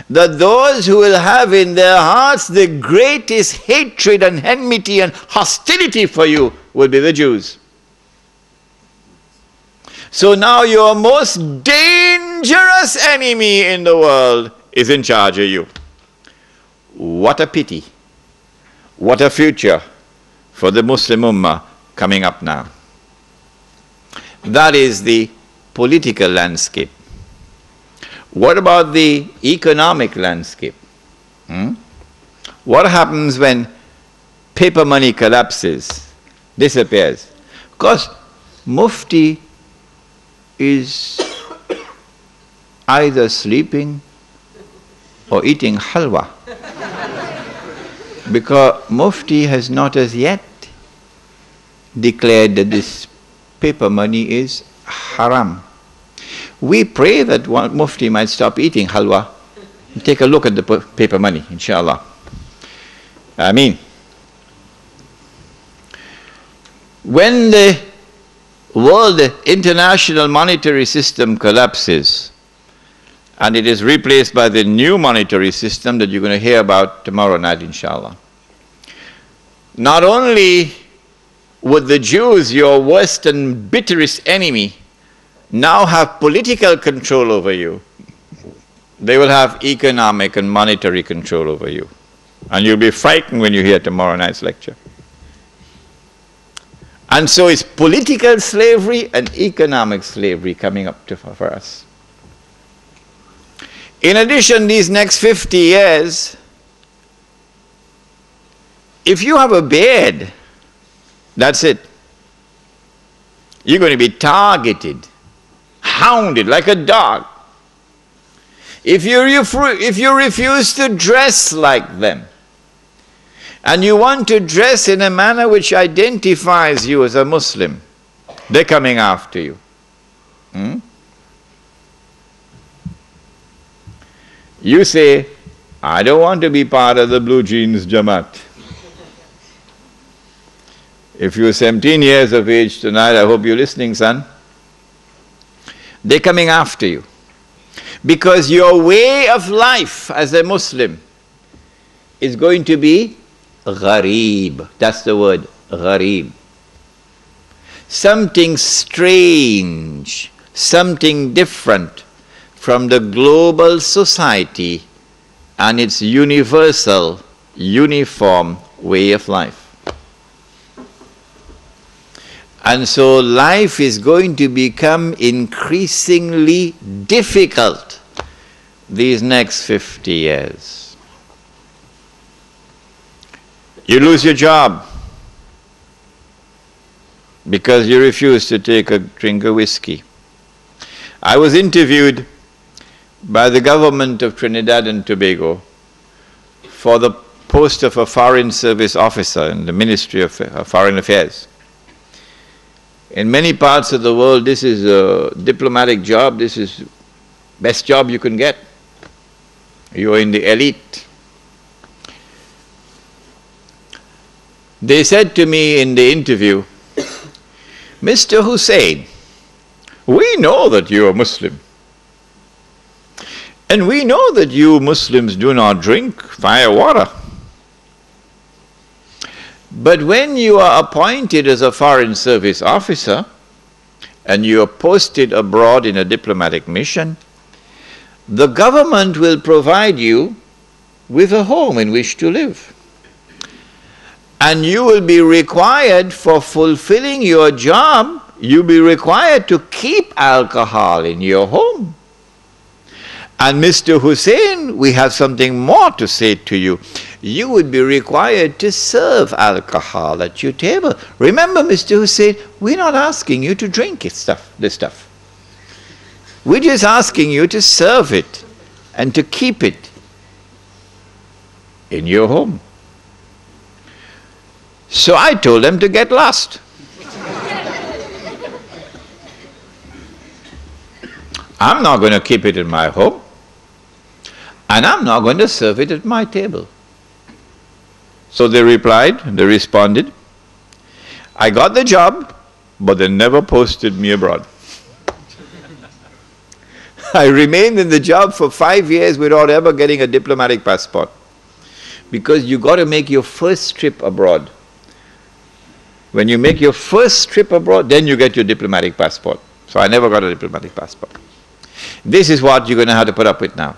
[SPEAKER 1] that those who will have in their hearts the greatest hatred and enmity and hostility for you will be the Jews. So now your most dangerous enemy in the world is in charge of you. What a pity. What a future for the Muslim Ummah coming up now. That is the political landscape. What about the economic landscape? What happens when paper money collapses, disappears? Of course, Mufti is either sleeping or eating halwa, because Mufti has not as yet declared that this paper money is haram. We pray that one Mufti might stop eating halwa and take a look at the paper money, inshallah. Ameen. When the world international monetary system collapses and it is replaced by the new monetary system that you're going to hear about tomorrow night, inshallah, not only would the Jews, your worst and bitterest enemy, now have political control over you, they will have economic and monetary control over you. And you'll be frightened when you hear tomorrow night's lecture. And so it's political slavery and economic slavery coming up for us. In addition, these next 50 years, if you have a beard, that's it. You're going to be targeted, hounded like a dog. If you refuse to dress like them, and you want to dress in a manner which identifies you as a Muslim, they're coming after you. You say, I don't want to be part of the blue jeans Jamaat. If you're 17 years of age tonight, I hope you're listening, son. They're coming after you. Because your way of life as a Muslim is going to be ghareeb. That's the word, ghareeb. Something strange, something different from the global society and its universal, uniform way of life. And so life is going to become increasingly difficult these next 50 years. You lose your job because you refuse to take a drink of whiskey. I was interviewed by the government of Trinidad and Tobago for the post of a foreign service officer in the Ministry of Foreign Affairs. In many parts of the world, this is a diplomatic job, this is best job you can get. You're in the elite. They said to me in the interview, Mr. Hussein, we know that you're a Muslim. And we know that you Muslims do not drink fire water. But when you are appointed as a foreign service officer and you are posted abroad in a diplomatic mission, the government will provide you with a home in which to live. And you will be required, for fulfilling your job, you'll be required to keep alcohol in your home. And Mr. Hussein, we have something more to say to you. You would be required to serve alcohol at your table. Remember, Mr. Hussein, we're not asking you to drink this stuff. We're just asking you to serve it and to keep it in your home. So I told them to get lost. I'm not going to keep it in my home, and I'm not going to serve it at my table. So they responded, I got the job, but they never posted me abroad. I remained in the job for 5 years without ever getting a diplomatic passport. Because you got to make your first trip abroad. When you make your first trip abroad, then you get your diplomatic passport. So I never got a diplomatic passport. This is what you're going to have to put up with now.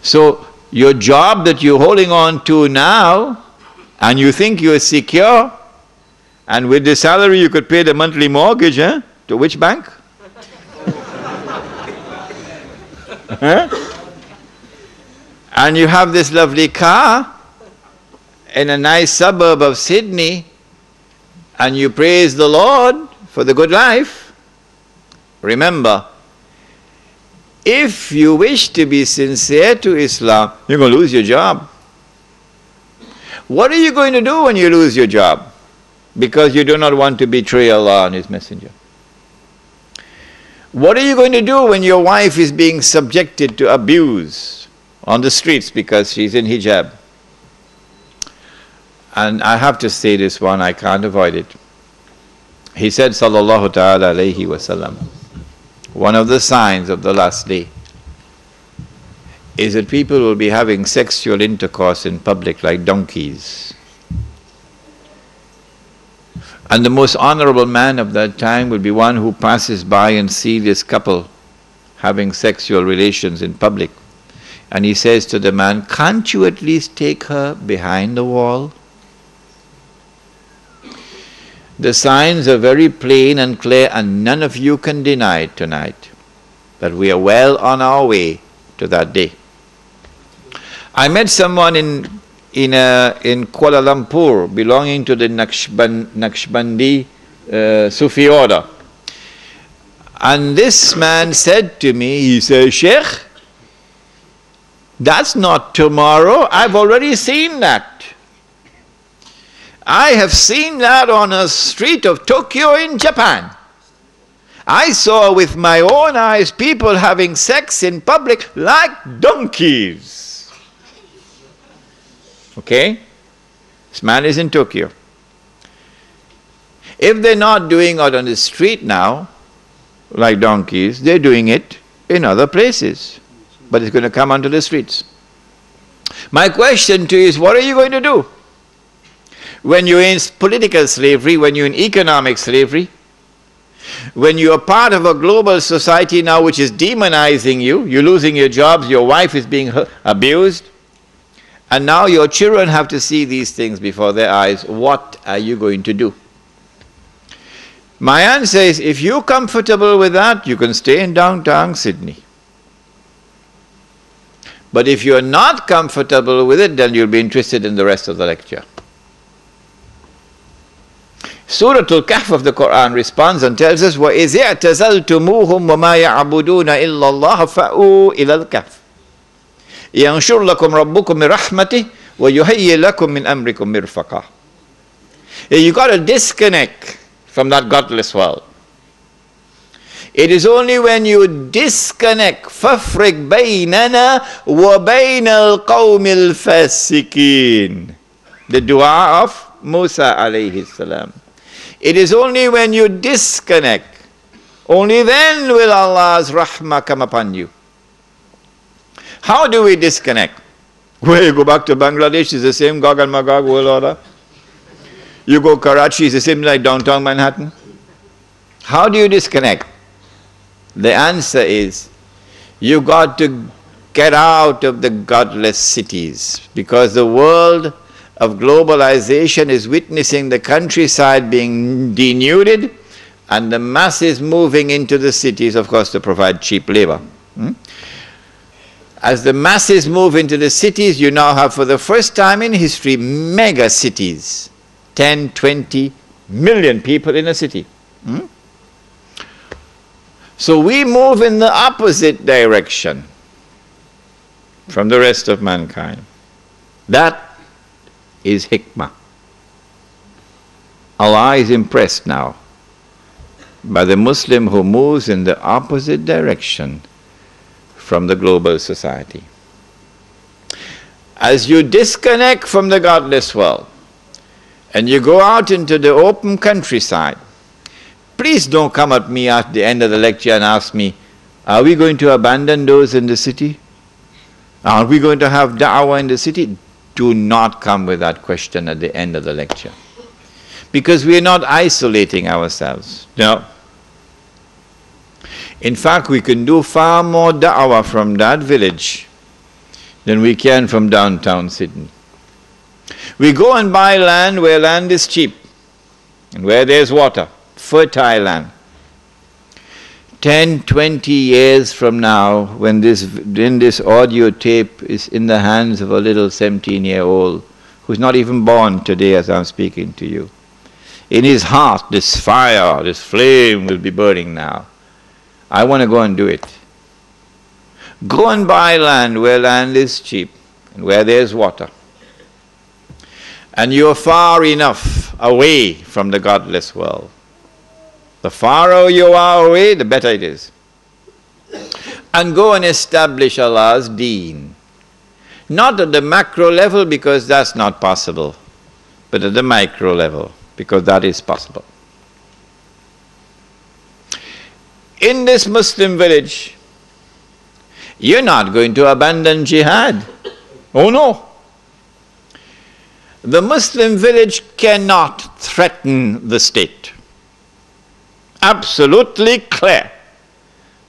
[SPEAKER 1] So your job that you're holding on to now, and you think you're secure, and with the salary you could pay the monthly mortgage, to which bank? And you have this lovely car in a nice suburb of Sydney, and you praise the Lord for the good life. Remember, if you wish to be sincere to Islam, you're going to lose your job. What are you going to do when you lose your job? Because you do not want to betray Allah and His Messenger. What are you going to do when your wife is being subjected to abuse on the streets because she's in hijab? And I have to say this one, I can't avoid it. He said, sallallahu ta'ala alayhi wa sallam, one of the signs of the last day is that people will be having sexual intercourse in public like donkeys. And the most honorable man of that time will be one who passes by and sees this couple having sexual relations in public. And he says to the man, can't you at least take her behind the wall? The signs are very plain and clear, and none of you can deny it tonight, that we are well on our way to that day. I met someone in Kuala Lumpur belonging to the Naqshbandi Sufi order. And this man said to me, he said, Sheikh, that's not tomorrow, I've already seen that. I have seen that on a street of Tokyo in Japan. I saw with my own eyes people having sex in public like donkeys. Okay? This man is in Tokyo. If they're not doing it on the street now, like donkeys, they're doing it in other places. But it's going to come onto the streets. My question to you is, what are you going to do? When you're in political slavery, when you're in economic slavery, when you are part of a global society now which is demonizing you, you're losing your jobs, your wife is being abused, and now your children have to see these things before their eyes, what are you going to do? My answer is, if you're comfortable with that, you can stay in downtown Sydney. But if you're not comfortable with it, then you'll be interested in the rest of the lecture. Surah Al-Kahf of the Quran responds and tells us, وَإِذِ اعْتَزَلْتُمُوهُمْ وَمَا يَعْبُدُونَ إِلَّا اللَّهَ فَأْوُوا إِلَى الْكَهْفِ يَنْشُرْ لَكُمْ رَبُّكُمْ مِنْ رَحْمَتِهِ وَيُهَيِّئْ لَكُمْ مِنْ أَمْرِكُمْ مِرْفَقًا. You got to disconnect from that godless world. It is only when you disconnect, فَافْرِقْ بَيْنَنَا وَبَيْنَ الْقَوْمِ الْفَاسِقِينَ, the dua of Musa alayhi salam. It is only when you disconnect Only then will Allah's rahmah come upon you. How do we disconnect? Well, you go back to Bangladesh, it's the same Gog and Magog world order. You go Karachi, it's the same like downtown Manhattan. How do you disconnect? The answer is, you got to get out of the godless cities, because the world of globalization is witnessing the countryside being denuded and the masses moving into the cities, of course, to provide cheap labor. As the masses move into the cities, you now have, for the first time in history, mega cities. 10, 20 million people in a city. So we move in the opposite direction from the rest of mankind. That is hikmah. Allah is impressed now by the Muslim who moves in the opposite direction from the global society. As you disconnect from the godless world and you go out into the open countryside, please don't come at me at the end of the lecture and ask me, are we going to abandon those in the city? Are we going to have da'wah in the city? Do not come with that question at the end of the lecture. Because we are not isolating ourselves. No. In fact, we can do far more da'wah from that village than we can from downtown Sydney. We go and buy land where land is cheap and where there's water, fertile land. 10, 20 years from now, when this audio tape is in the hands of a little 17-year-old who's not even born today as I'm speaking to you, in his heart this fire, this flame will be burning now. I want to go and do it. Go and buy land where land is cheap and where there's water. And you're far enough away from the godless world. The farther you are away, the better it is. And go and establish Allah's deen. Not at the macro level, because that's not possible, but at the micro level, because that is possible. In this Muslim village, you're not going to abandon jihad. Oh no. The Muslim village cannot threaten the state. Absolutely clear.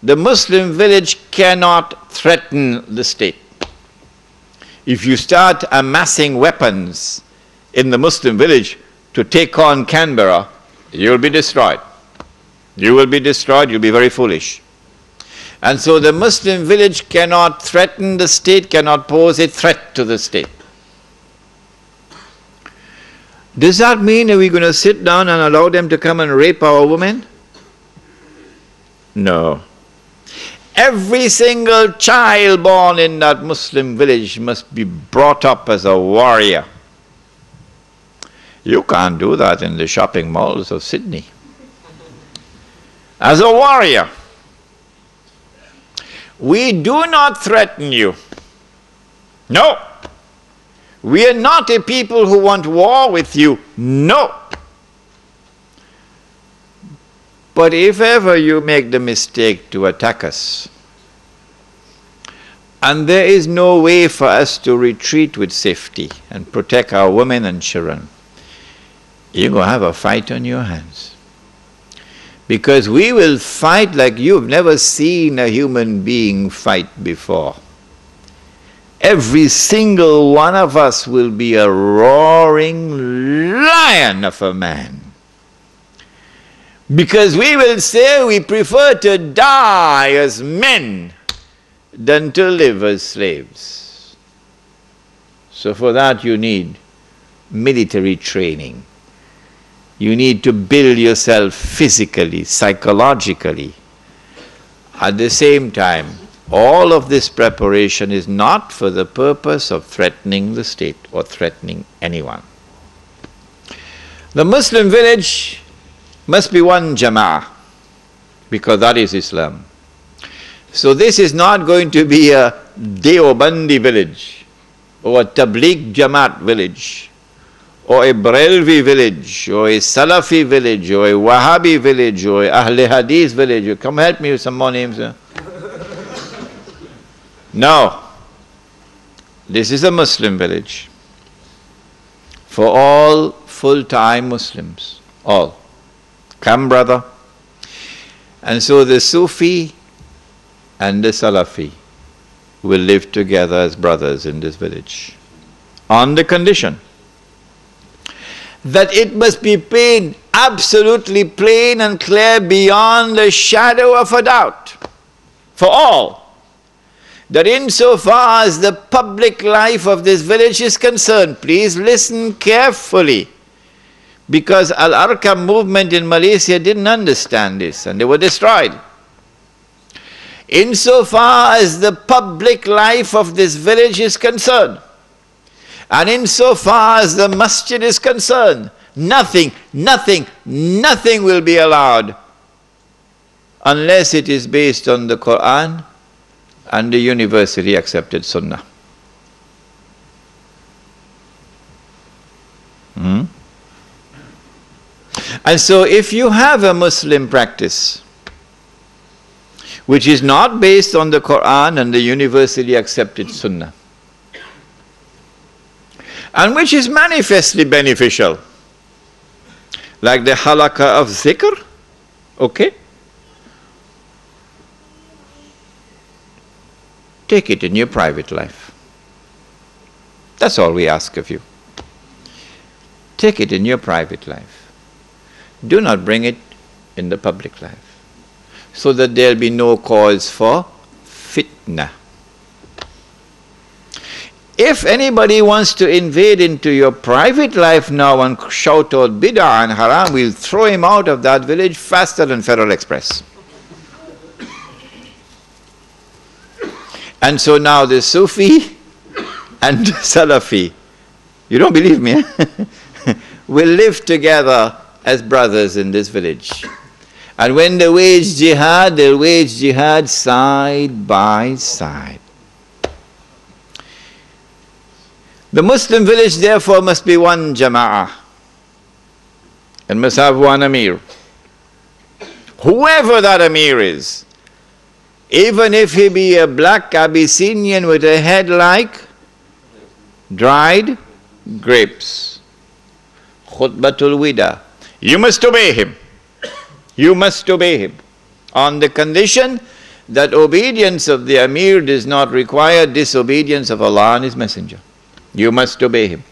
[SPEAKER 1] The Muslim village cannot threaten the state. If you start amassing weapons in the Muslim village to take on Canberra, you'll be destroyed. You will be destroyed, you'll be very foolish. And so the Muslim village cannot threaten the state, cannot pose a threat to the state. Does that mean that we're going to sit down and allow them to come and rape our women? No. Every single child born in that Muslim village must be brought up as a warrior. You can't do that in the shopping malls of Sydney. As a warrior. We do not threaten you. No. We are not a people who want war with you. No. But if ever you make the mistake to attack us, and there is no way for us to retreat with safety and protect our women and children, you're going to have a fight on your hands. Because we will fight like you've never seen a human being fight before. Every single one of us will be a roaring lion of a man. Because we will say we prefer to die as men than to live as slaves. So for that you need military training. You need to build yourself physically, psychologically. At the same time, all of this preparation is not for the purpose of threatening the state or threatening anyone. The Muslim village must be one jama'ah, because that is Islam. So this is not going to be a Deobandi village, or a Tabligh Jamaat village, or a Barelvi village, or a Salafi village, or a Wahhabi village, or a Ahle Hadith village. Come help me with some more names. No. This is a Muslim village for all full-time Muslims. All. Come, brother. And so the Sufi and the Salafi will live together as brothers in this village, on the condition that it must be plain, absolutely plain and clear beyond the shadow of a doubt for all, that insofar as the public life of this village is concerned, please listen carefully, because Al-Arqam movement in Malaysia didn't understand this and they were destroyed. Insofar as the public life of this village is concerned, and insofar as the masjid is concerned, nothing will be allowed unless it is based on the Quran and the universally accepted Sunnah. And so if you have a Muslim practice which is not based on the Quran and the universally accepted Sunnah, and which is manifestly beneficial, like the halaqah of zikr, okay? Take it in your private life. That's all we ask of you. Take it in your private life. Do not bring it in the public life, so that there will be no cause for fitna. If anybody wants to invade into your private life now and shout out bid'ah and haram, we'll throw him out of that village faster than Federal Express. And so now the Sufi and the Salafi, you don't believe me, will live together as brothers in this village. And when they wage jihad, they'll wage jihad side by side. The Muslim village therefore must be one jama'ah and must have one amir. Whoever that amir is, even if he be a black Abyssinian with a head like dried grapes, khutbatul wida, you must obey him. You must obey him on the condition that obedience of the amir does not require disobedience of Allah and His Messenger. You must obey him.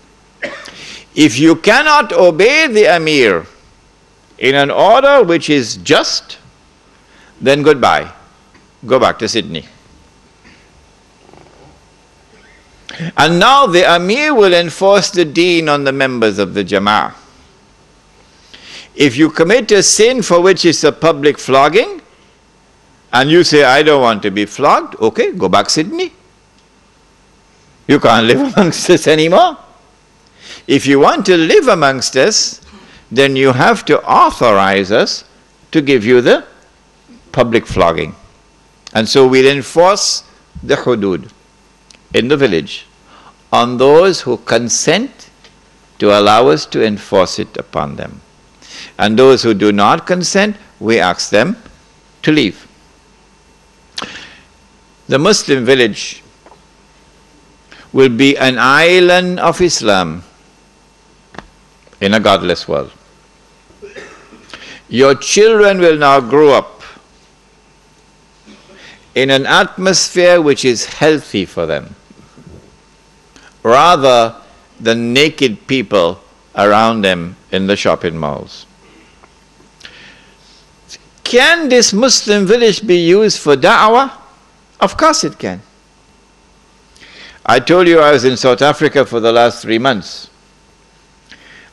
[SPEAKER 1] If you cannot obey the amir in an order which is just, then goodbye. Go back to Sydney. And now the amir will enforce the deen on the members of the jama'ah. If you commit a sin for which is a public flogging, and you say, I don't want to be flogged, okay, go back Sydney. You can't live amongst us anymore. If you want to live amongst us, then you have to authorize us to give you the public flogging. And so we'll enforce the hudud in the village on those who consent to allow us to enforce it upon them. And those who do not consent, we ask them to leave. The Muslim village will be an island of Islam in a godless world. Your children will now grow up in an atmosphere which is healthy for them, rather than naked people around them in the shopping malls. Can this Muslim village be used for da'wah? Of course it can. I told you I was in South Africa for the last 3 months.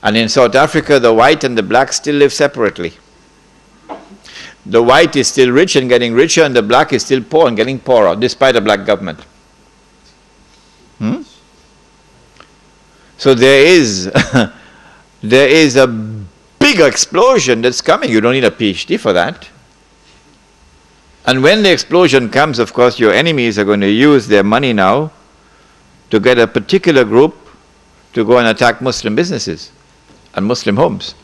[SPEAKER 1] And in South Africa, the white and the black still live separately. The white is still rich and getting richer, and the black is still poor and getting poorer, despite a black government. So there is a big explosion that's coming. You don't need a PhD for that. And when the explosion comes, of course, your enemies are going to use their money now to get a particular group to go and attack Muslim businesses. and Muslim homes.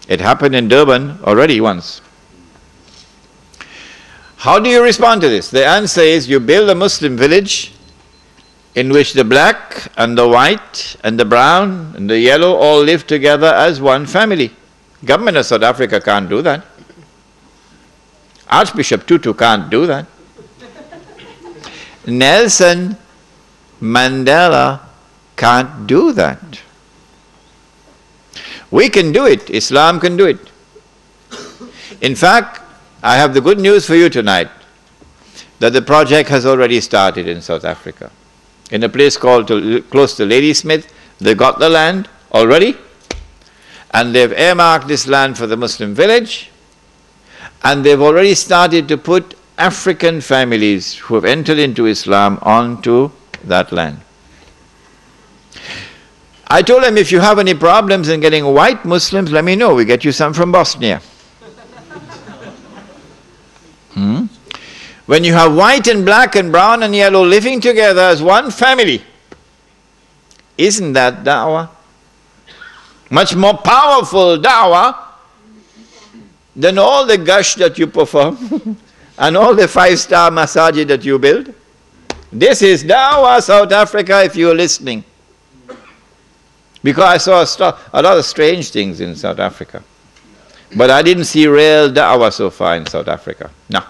[SPEAKER 1] It happened in Durban already once. How do you respond to this? The answer is you build a Muslim village in which the black and the white and the brown and the yellow all live together as one family. Government of South Africa can't do that. Archbishop Tutu can't do that. Nelson Mandela can't do that. We can do it. Islam can do it. In fact, I have the good news for you tonight that the project has already started in South Africa. In a place called close to Ladysmith, they got the land already, and they've earmarked this land for the Muslim village, and they've already started to put African families who have entered into Islam onto that land. I told them, if you have any problems in getting white Muslims, let me know. We get you some from Bosnia. When you have white and black and brown and yellow living together as one family, isn't that da'wah? Much more powerful da'wah than all the gush that you perform and all the 5-star masajid that you build. This is da'wah, South Africa, if you're listening. Because I saw a lot of strange things in South Africa. But I didn't see real da'wah so far in South Africa. No.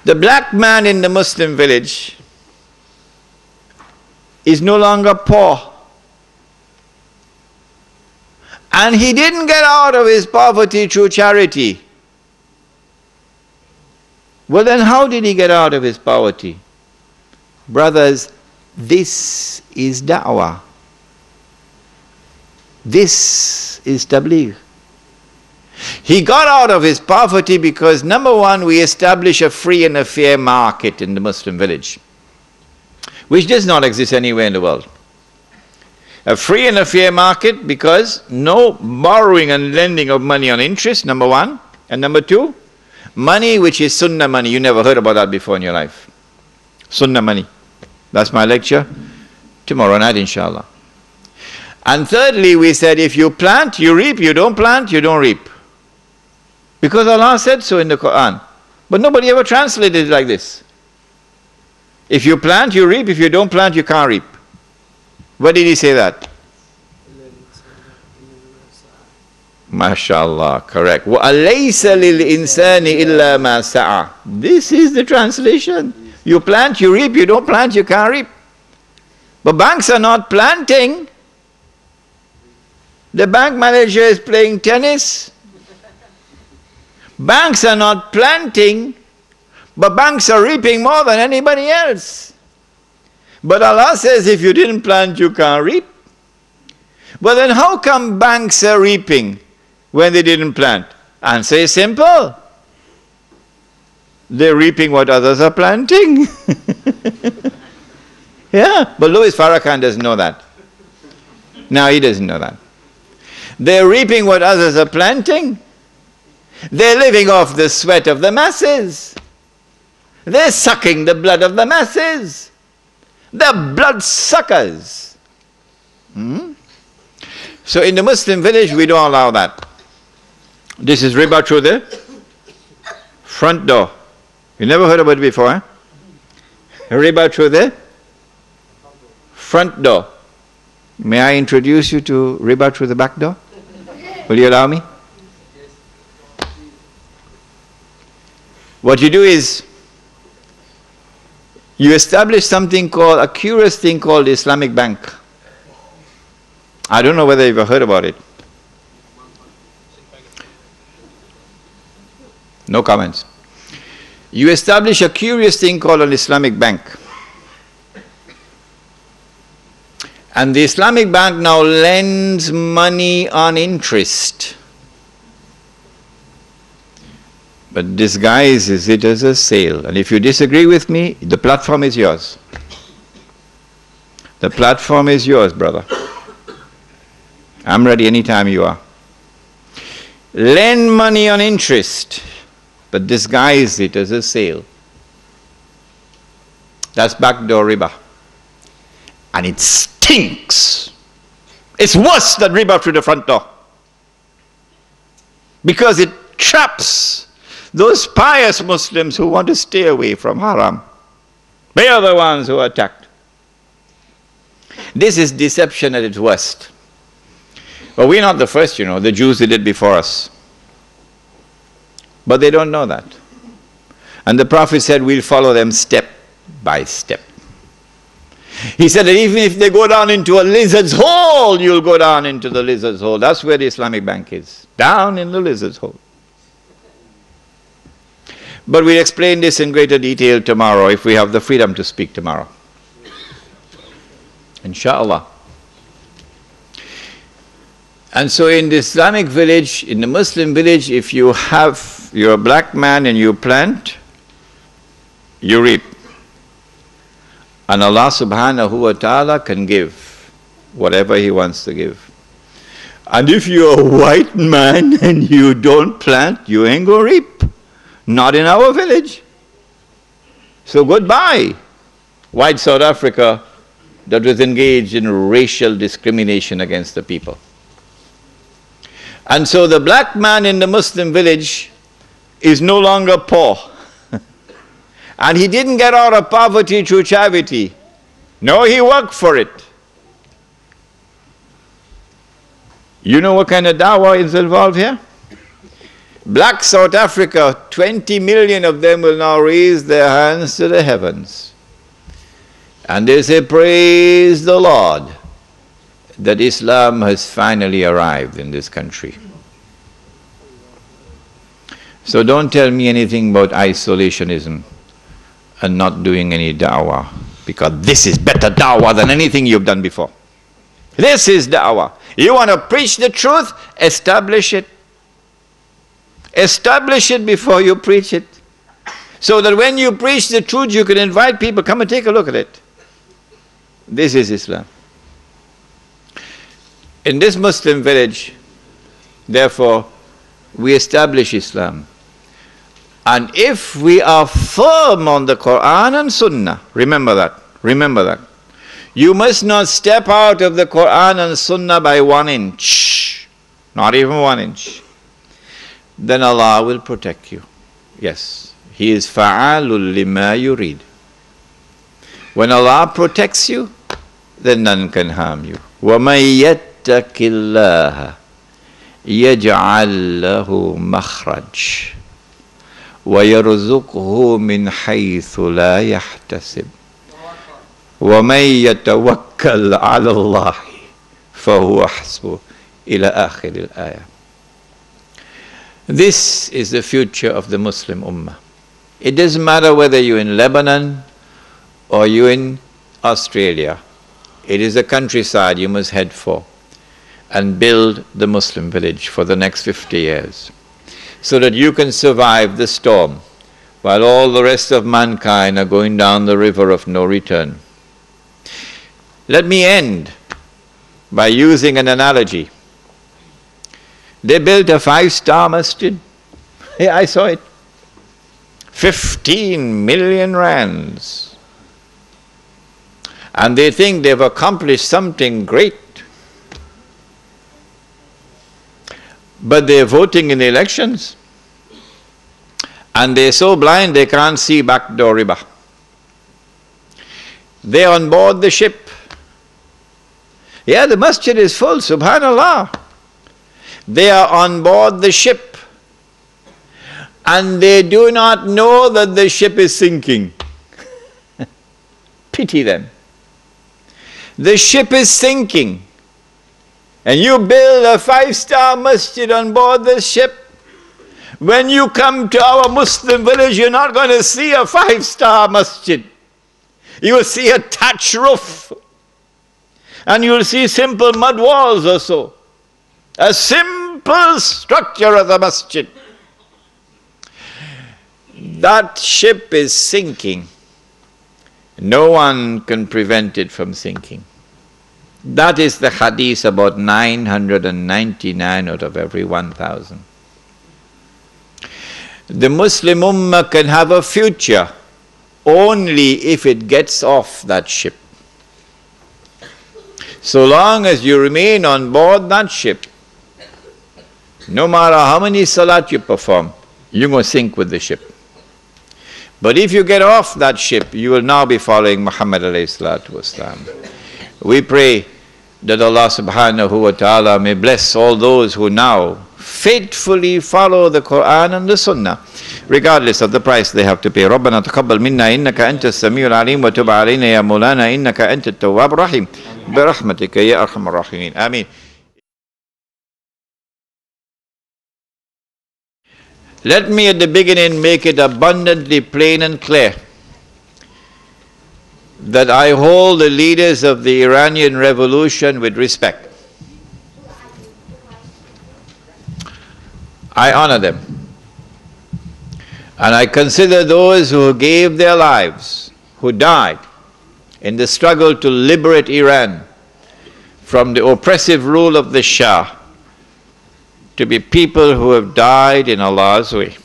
[SPEAKER 1] The black man in the Muslim village is no longer poor. And he didn't get out of his poverty through charity. Well, then how did he get out of his poverty? Brothers, this is da'wah. This is tabligh. He got out of his poverty because, number one, we establish a free and a fair market in the Muslim village, which does not exist anywhere in the world. A free and a fair market because no borrowing and lending of money on interest, number one. And number two, money which is sunnah money. You never heard about that before in your life. Sunnah money. That's my lecture tomorrow night, inshallah. And thirdly, we said if you plant, you reap. You don't plant, you don't reap. Because Allah said so in the Quran. But nobody ever translated it like this. If you plant, you reap. If you don't plant, you can't reap. Where did he say that? MashaAllah, correct. وَأَلَيْسَ لِلْإِنسَانِ إِلَّا مَا سَعَى. This is the translation. You plant, you reap. You don't plant, you can't reap. But banks are not planting. The bank manager is playing tennis. Banks are not planting, but banks are reaping more than anybody else. But Allah says if you didn't plant, you can't reap. But then how come banks are reaping when they didn't plant? Answer is simple. They're reaping what others are planting. Yeah, but Louis Farrakhan doesn't know that. No, he doesn't know that. They're reaping what others are planting. They're living off the sweat of the masses. They're sucking the blood of the masses. They're blood suckers. So in the Muslim village, we don't allow that. This is riba through the front door. You never heard about it before, eh? Riba through the front door. May I introduce you to riba through the back door? Will you allow me? What you do is, you establish something called, a curious thing called the Islamic Bank. I don't know whether you've ever heard about it. No comments. You establish a curious thing called an Islamic Bank. And the Islamic Bank now lends money on interest, but disguises it as a sale. And if you disagree with me, the platform is yours. The platform is yours, brother. I'm ready anytime you are. Lend money on interest, but disguise it as a sale. That's backdoor riba. And it stinks. It's worse than riba through the front door. Because it traps those pious Muslims who want to stay away from haram. They are the ones who are attacked. This is deception at its worst. But we're not the first, the Jews did it before us. But they don't know that. And the Prophet said, we'll follow them step by step. He said that even if they go down into a lizard's hole, you'll go down into the lizard's hole. That's where the Islamic Bank is. Down in the lizard's hole. But we'll explain this in greater detail tomorrow if we have the freedom to speak tomorrow. Inshallah. And so in the Islamic village, in the Muslim village, if you're a black man and you plant, you reap. And Allah subhanahu wa ta'ala can give whatever He wants to give. And if you're a white man and you don't plant, you ain't gonna reap. Not in our village. So goodbye, white South Africa that was engaged in racial discrimination against the people. And so the black man in the Muslim village is no longer poor. And he didn't get out of poverty through charity. No, he worked for it. You know what kind of dawah is involved here? Black South Africa, 20 million of them will now raise their hands to the heavens. And they say, praise the Lord, that Islam has finally arrived in this country. So don't tell me anything about isolationism and not doing any da'wah, because this is better da'wah than anything you've done before. This is da'wah. You want to preach the truth? Establish it. Establish it before you preach it. So that when you preach the truth, you can invite people, come and take a look at it. This is Islam. In this Muslim village, therefore, we establish Islam. And if we are firm on the Quran and Sunnah, remember that. You must not step out of the Quran and Sunnah by 1 inch, not even 1 inch. Then Allah will protect you. Yes, He is fa'alul lima yurid. When Allah protects you, then none can harm you. وَمَن يَتَّقِ اللَّهَ يَجْعَل لَّهُ مَخْرَجًا وَيَرْزُقْهُ مِنْ حَيْثُ لَا يَحْتَسِبُ وَمَن يَتَوَكَّلْ عَلَى اللَّهِ فَهُوَ حَسْبُهُ إِلَى آخِرِ الْآيَةِ. This is the future of the Muslim Ummah. It doesn't matter whether you're in Lebanon or you're in Australia. It is the countryside you must head for and build the Muslim village for the next 50 years so that you can survive the storm while all the rest of mankind are going down the river of no return. Let me end by using an analogy. They built a 5-star masjid. Yeah, I saw it. 15 million rands. And they think they've accomplished something great. But they're voting in the elections. And they're so blind they can't see backdoor riba. They're on board the ship. Yeah, the masjid is full, subhanallah. They are on board the ship. And they do not know that the ship is sinking. Pity them. The ship is sinking. And you build a 5-star masjid on board the ship. When you come to our Muslim village, you're not going to see a 5-star masjid. You will see a thatch roof. And you will see simple mud walls or so. A simple structure of the masjid. That ship is sinking. No one can prevent it from sinking. That is the hadith about 999 out of every 1,000. The Muslim Ummah can have a future only if it gets off that ship. So long as you remain on board that ship, no matter how many salat you perform, you're going to sink with the ship. But if you get off that ship, you will now be following Muhammad alayhi salatu wasalam. We pray that Allah subhanahu wa ta'ala may bless all those who now faithfully follow the Quran and the Sunnah, regardless of the price they have to pay. رَبَّنَا تَقَبَّلْ مِنَّا إِنَّكَ أَنْتَ السَّمِيعُ الْعَلِيمُ وَتُبْ عَلَيْنَا يَا مَوْلَانَا إِنَّكَ أَنْتَ التَّوَّابُ الرَّحِيمُ بِرَحْمَتِكَ يَا أَرْحَمَ الرَّاحِمِينَ. Ameen. Let me at the beginning make it abundantly plain and clear that I hold the leaders of the Iranian Revolution with respect. I honor them. And I consider those who gave their lives, who died in the struggle to liberate Iran from the oppressive rule of the Shah, to be people who have died in Allah's way.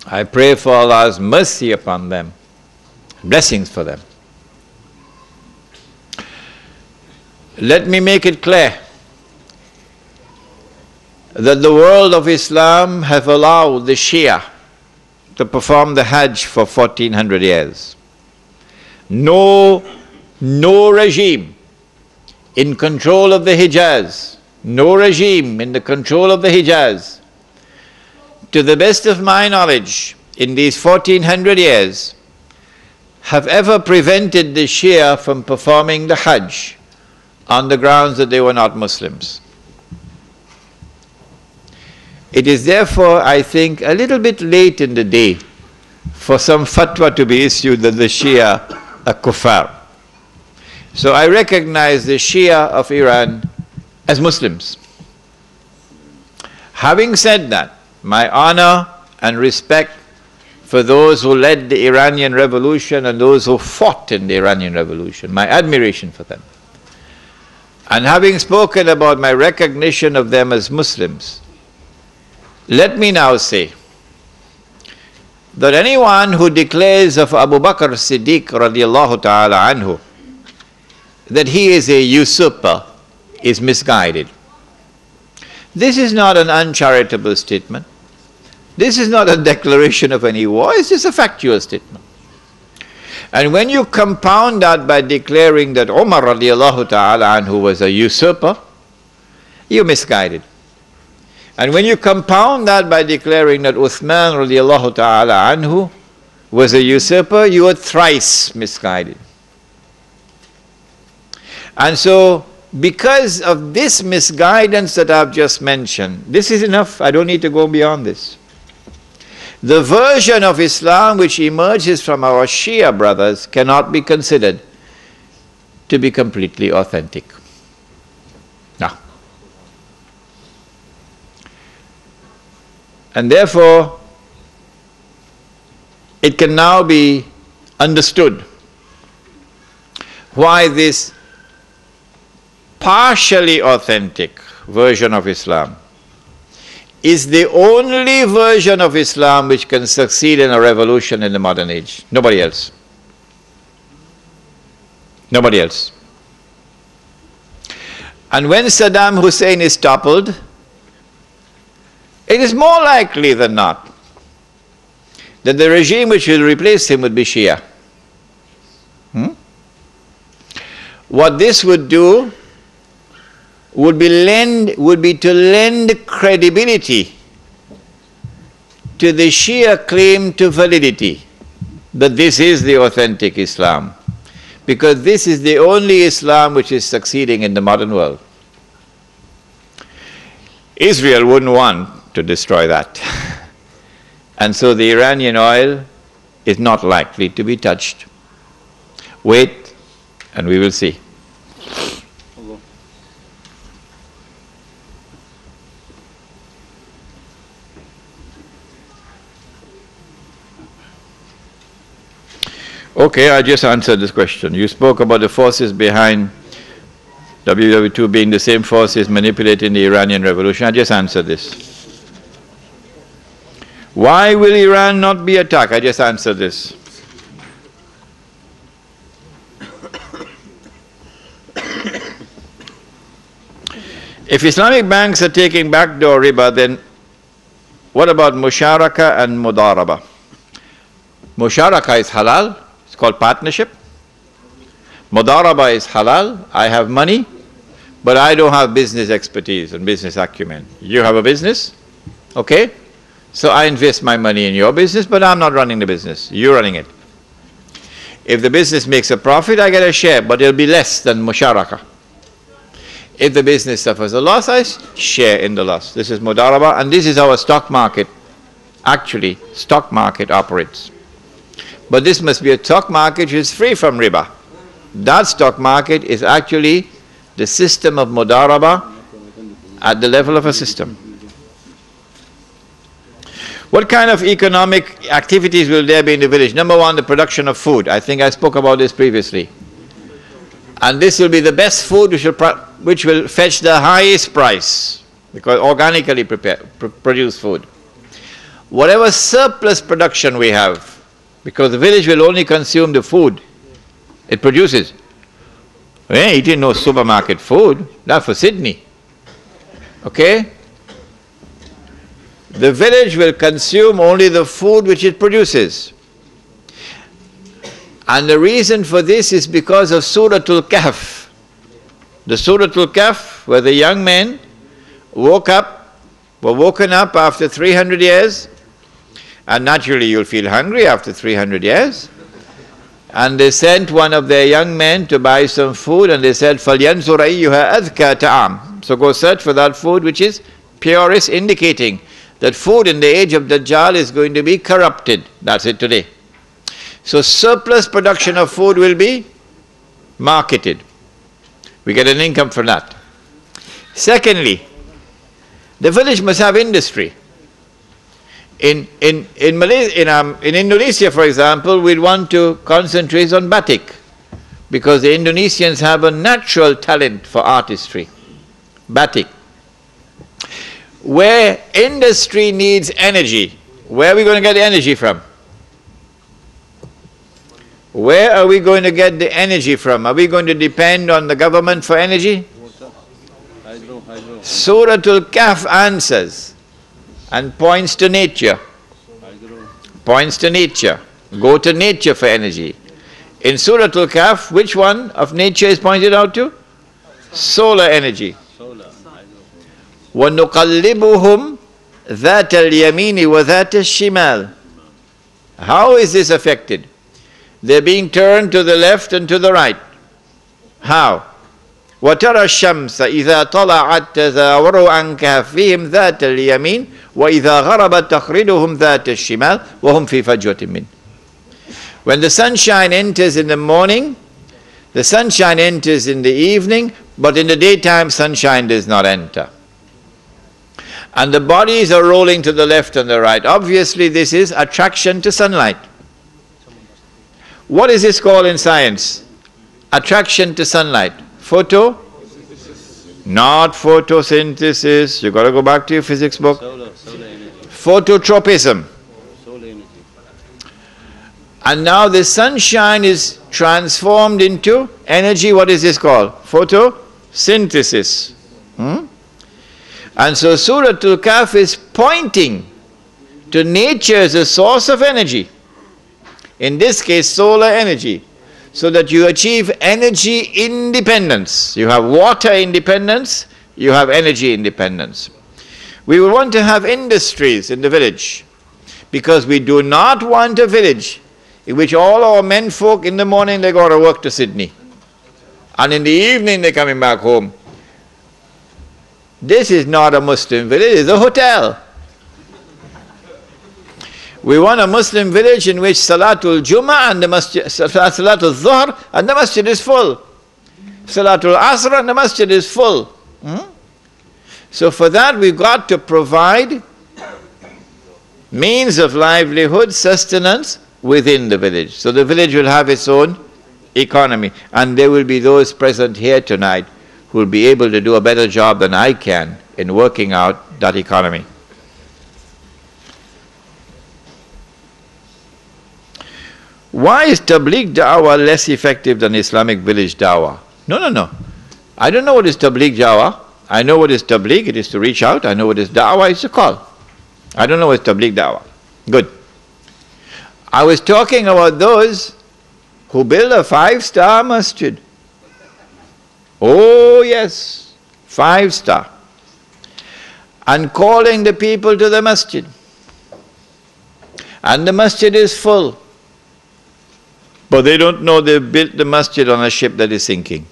[SPEAKER 1] I pray for Allah's mercy upon them, blessings for them. Let me make it clear that the world of Islam have allowed the Shia to perform the Hajj for 1400 years. No regime in control of the Hijaz, no regime in the control of the Hijaz, to the best of my knowledge, in these 1400 years, have ever prevented the Shia from performing the Hajj on the grounds that they were not Muslims. It is therefore, I think, a little bit late in the day for some fatwa to be issued that the Shia are kuffar. So I recognize the Shia of Iran as Muslims. Having said that, my honor and respect for those who led the Iranian Revolution and those who fought in the Iranian Revolution, my admiration for them. And having spoken about my recognition of them as Muslims, let me now say that anyone who declares of Abu Bakr Siddiq radiallahu ta'ala anhu that he is a usurper is misguided. This is not an uncharitable statement. This is not a declaration of any war, it's just a factual statement. And when you compound that by declaring that Umar radiallahu ta'ala anhu was a usurper, you're misguided. And when you compound that by declaring that Uthman radiallahu ta'ala anhu was a usurper, you are thrice misguided. And so, because of this misguidance that I've just mentioned, this is enough, I don't need to go beyond this. The version of Islam which emerges from our Shia brothers cannot be considered to be completely authentic. Now, and therefore, it can now be understood why this partially authentic version of Islam is the only version of Islam which can succeed in a revolution in the modern age. Nobody else. Nobody else. And when Saddam Hussein is toppled, it is more likely than not that the regime which will replace him would be Shia. What this would do would be to lend credibility to the Shia claim to validity, that this is the authentic Islam, because this is the only Islam which is succeeding in the modern world. Israel wouldn't want to destroy that. And so the Iranian oil is not likely to be touched. Wait, and we will see. Okay, I just answered this question. You spoke about the forces behind WW2 being the same forces manipulating the Iranian Revolution. I just answered this. Why will Iran not be attacked? I just answered this. If Islamic banks are taking backdoor riba, then what about musharaka and mudaraba? Musharaka is halal, it's called partnership. Mudaraba is halal, I have money, but I don't have business expertise and business acumen. You have a business, okay? So I invest my money in your business, but I'm not running the business, you're running it. If the business makes a profit, I get a share, but it'll be less than musharaka. If the business suffers a loss, I share in the loss. This is mudaraba, and this is how a stock market, actually, stock market operates. But this must be a stock market which is free from riba. That stock market is actually the system of mudaraba at the level of a system. What kind of economic activities will there be in the village? Number one, the production of food. I think I spoke about this previously. And this will be the best food which will fetch the highest price, because organically produced food. Whatever surplus production we have, because the village will only consume the food it produces. We ain't eating no supermarket food, not for Sydney. Okay? The village will consume only the food which it produces. And the reason for this is because of Suratul Kahf. The Suratul Kahf, where the young men were woken up after 300 years, and naturally you'll feel hungry after 300 years. And they sent one of their young men to buy some food, and they said, فَلْيَنْظُرْ أَيُّهَا أَذْكَى تَعَامٍ. So go search for that food which is purest, indicating that food in the age of Dajjal is going to be corrupted. That's it today. So surplus production of food will be marketed. We get an income from that. Secondly, the village must have industry. In Indonesia, for example, we'd want to concentrate on batik, because the Indonesians have a natural talent for artistry. Batik. Where industry needs energy, where are we going to get the energy from? Where are we going to get the energy from? Are we going to depend on the government for energy?
[SPEAKER 2] Hydro.
[SPEAKER 1] Suratul Kahf answers and points to nature. Points to nature. Go to nature for energy. In Suratul Kahf, which one of nature is pointed out to? Solar energy. وَنُقَلِّبُهُمْ ذَاتَ الْيَمِينِ وَذَاتَ الشِّمَالِ. How is this affected? They're being turned to the left and to the right. How? وَتَرَى الشَّمْسَ إِذَا طَلَعَتْ تَزَاوَرُ عَنْ كَهْفِهِمْ ذَاتَ الْيَمِينِ وَإِذَا غَرَبَتْ تَخْرِدُهُمْ ذَاتَ الشِّمَالِ وَهُمْ فِي فَجْوَةٍ مِّنْهُ. When the sunshine enters in the morning, the sunshine enters in the evening, but in the daytime sunshine does not enter. And the bodies are rolling to the left and the right. Obviously this is attraction to sunlight. What is this called in science? Attraction to sunlight. Photo? Not photosynthesis. You got to go back to your physics book.
[SPEAKER 2] Solar energy.
[SPEAKER 1] Phototropism.
[SPEAKER 2] Solar energy.
[SPEAKER 1] And now the sunshine is transformed into energy. What is this called? Photosynthesis. And so Suratul Kahf is pointing to nature as a source of energy. In this case, solar energy. So that you achieve energy independence. You have water independence, you have energy independence. We will want to have industries in the village, because we do not want a village in which all our men folk in the morning they go to work to Sydney, and in the evening they're coming back home. This is not a Muslim village, it's a hotel. We want a Muslim village in which Salatul Jummah and the Masjid, Salatul Dhuhr and the Masjid is full. Salatul Asr and the Masjid is full. So for that we've got to provide means of livelihood, sustenance within the village. So the village will have its own economy, and there will be those present here tonight who will be able to do a better job than I can in working out that economy. Why is Tabligh Dawah less effective than Islamic village Dawah? No. I don't know what is Tabligh Dawah. I know what is tabligh, it is to reach out. I know what is da'wah, it's to call. I don't know what is tabligh da'wah. Good. I was talking about those who build a 5-star masjid. Oh yes, 5-star. And calling the people to the masjid. And the masjid is full. But they don't know they built the masjid on a ship that is sinking.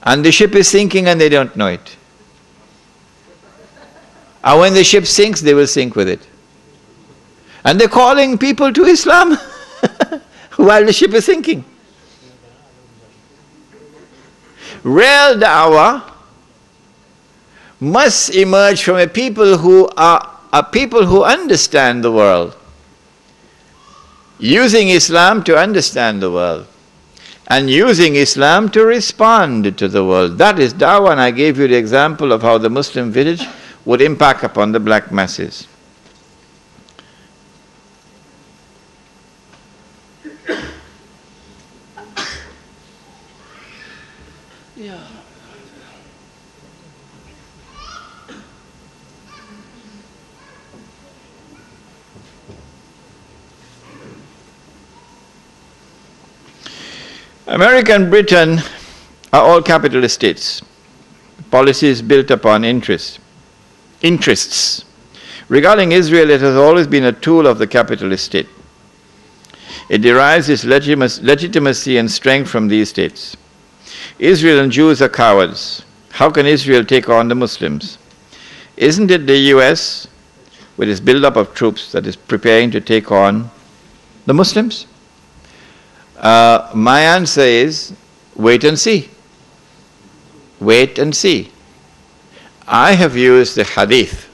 [SPEAKER 1] And the ship is sinking and they don't know it. And when the ship sinks, they will sink with it. And they're calling people to Islam while the ship is sinking. Real da'wah must emerge from a people who are people who understand the world, using Islam to understand the world, and using Islam to respond to the world. That is da'wah, and I gave you the example of how the Muslim village would impact upon the black masses. America and Britain are all capitalist states. Policies built upon interests. Regarding Israel, it has always been a tool of the capitalist state. It derives its legitimacy and strength from these states. Israel and Jews are cowards. How can Israel take on the Muslims? Isn't it the US, with its build-up of troops, that is preparing to take on the Muslims? My answer is, wait and see. Wait and see. I have used the hadith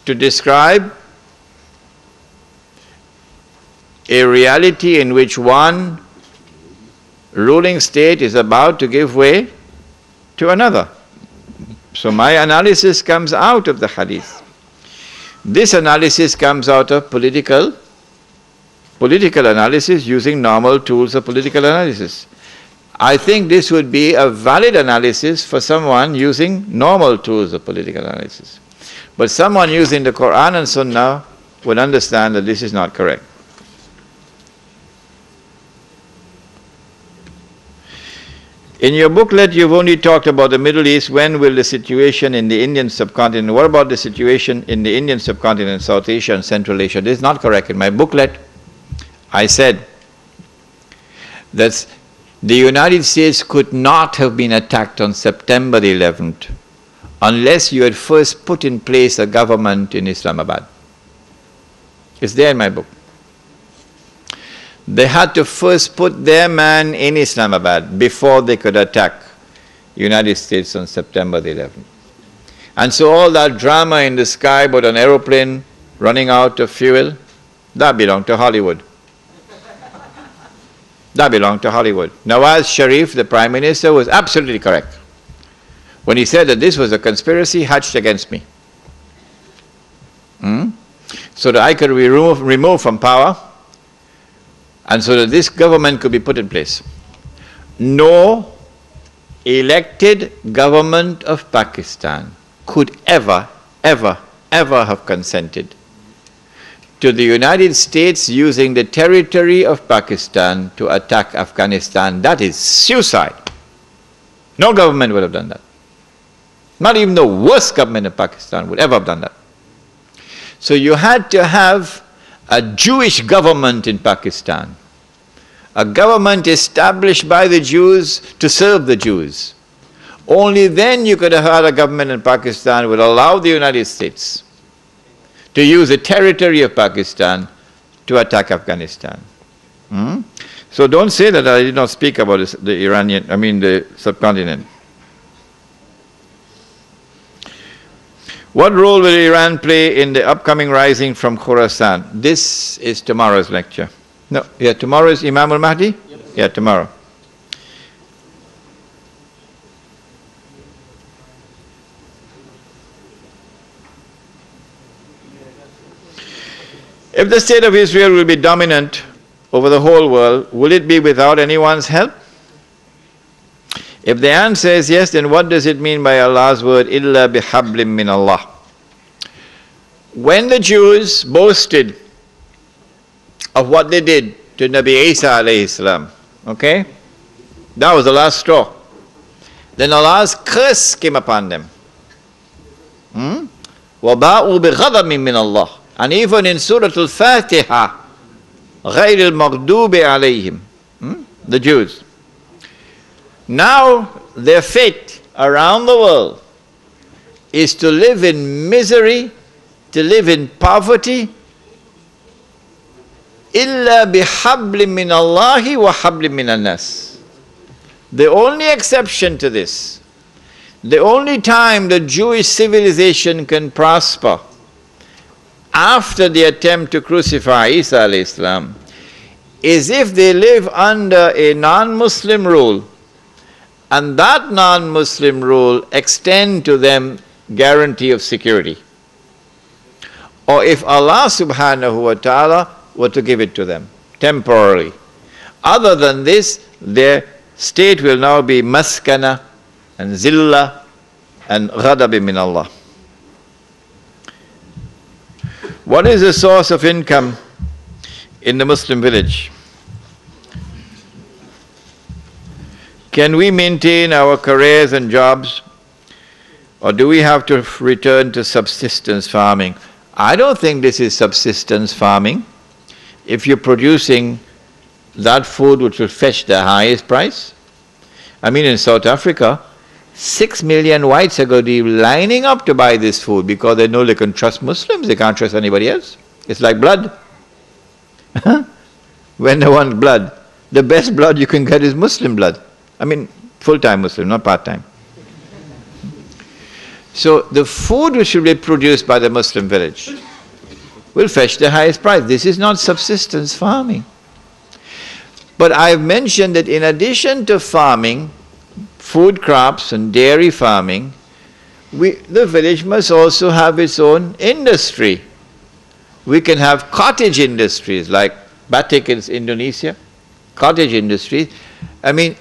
[SPEAKER 1] to describe a reality in which one ruling state is about to give way to another. So my analysis comes out of the hadith. This analysis comes out of political analysis, using normal tools of political analysis. I think this would be a valid analysis for someone using normal tools of political analysis. But someone using the Quran and Sunnah would understand that this is not correct. In your booklet, you've only talked about the Middle East. When will the situation in the Indian subcontinent? What about the situation in the Indian subcontinent, South Asia and Central Asia? This is not correct. In my booklet, I said that the United States could not have been attacked on September the 11th unless you had first put in place a government in Islamabad. It's there in my book. They had to first put their man in Islamabad before they could attack the United States on September the 11th. And so all that drama in the sky about an aeroplane running out of fuel, that belonged to Hollywood. That belonged to Hollywood. Nawaz Sharif, the Prime Minister, was absolutely correct when he said that this was a conspiracy hatched against me. So that I could be removed from power, and so that this government could be put in place. No elected government of Pakistan could ever have consented to the United States using the territory of Pakistan to attack Afghanistan. That is suicide. No government would have done that. Not even the worst government of Pakistan would ever have done that. So you had to have a Jewish government in Pakistan, a government established by the Jews to serve the Jews. Only then you could have had a government in Pakistan would allow the United States to use the territory of Pakistan to attack Afghanistan. So don't say that I did not speak about the subcontinent. What role will Iran play in the upcoming rising from Khorasan? This is tomorrow's lecture. No, yeah, tomorrow is Imam al-Mahdi? Yes. Yeah, tomorrow. If the state of Israel will be dominant over the whole world, will it be without anyone's help? If the answer is yes, then what does it mean by Allah's word, illa bihablim min Allah? When the Jews boasted of what they did to Nabi Isa alayhi salam, okay, that was the last straw. Then Allah's curse came upon them. وَبَاءُوا بِغَضَبٍ مِّنَ اللَّهِ. And even in Surah Al-Fatiha, غَيْرِ الْمَغْضُوبِ عَلَيْهِمْ, the Jews. Now their fate around the world is to live in misery, to live in poverty, إِلَّا بِحَبْلٍ مِّنَ اللَّهِ وَحَبْلٍ مِّنَ النَّاسِ. The only exception to this, the only time the Jewish civilization can prosper after the attempt to crucify Isa alayhi salam, is if they live under a non-Muslim rule, and that non-Muslim rule extend to them guarantee of security. Or if Allah subhanahu wa ta'ala were to give it to them temporarily. Other than this, their state will now be maskana and zilla and ghadab min Allah. What is the source of income in the Muslim village? Can we maintain our careers and jobs, or do we have to return to subsistence farming? I don't think this is subsistence farming. If you're producing that food which will fetch the highest price. I mean, in South Africa, 6 million whites are going to be lining up to buy this food because they know they can trust Muslims, they can't trust anybody else. It's like blood. When they want blood, the best blood you can get is Muslim blood. I mean, full-time Muslim, not part-time. So the food which will be produced by the Muslim village will fetch the highest price. This is not subsistence farming. But I've mentioned that in addition to farming, food crops and dairy farming, the village must also have its own industry. We can have cottage industries like batik in Indonesia, cottage industries. I mean,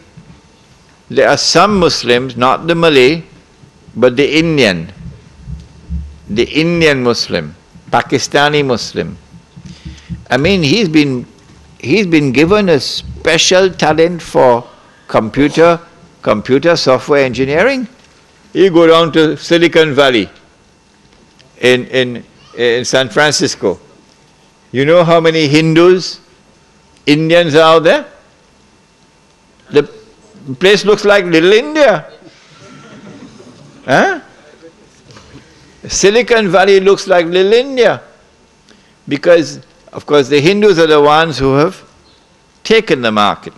[SPEAKER 1] there are some Muslims, not the Malay, but the Indian Muslim, Pakistani Muslim. I mean, he's been given a special talent for computer software engineering. You go down to Silicon Valley in San Francisco. You know how many Hindus, Indians are out there? The place looks like Little India. Huh? Silicon Valley looks like Little India because, of course, the Hindus are the ones who have taken the market.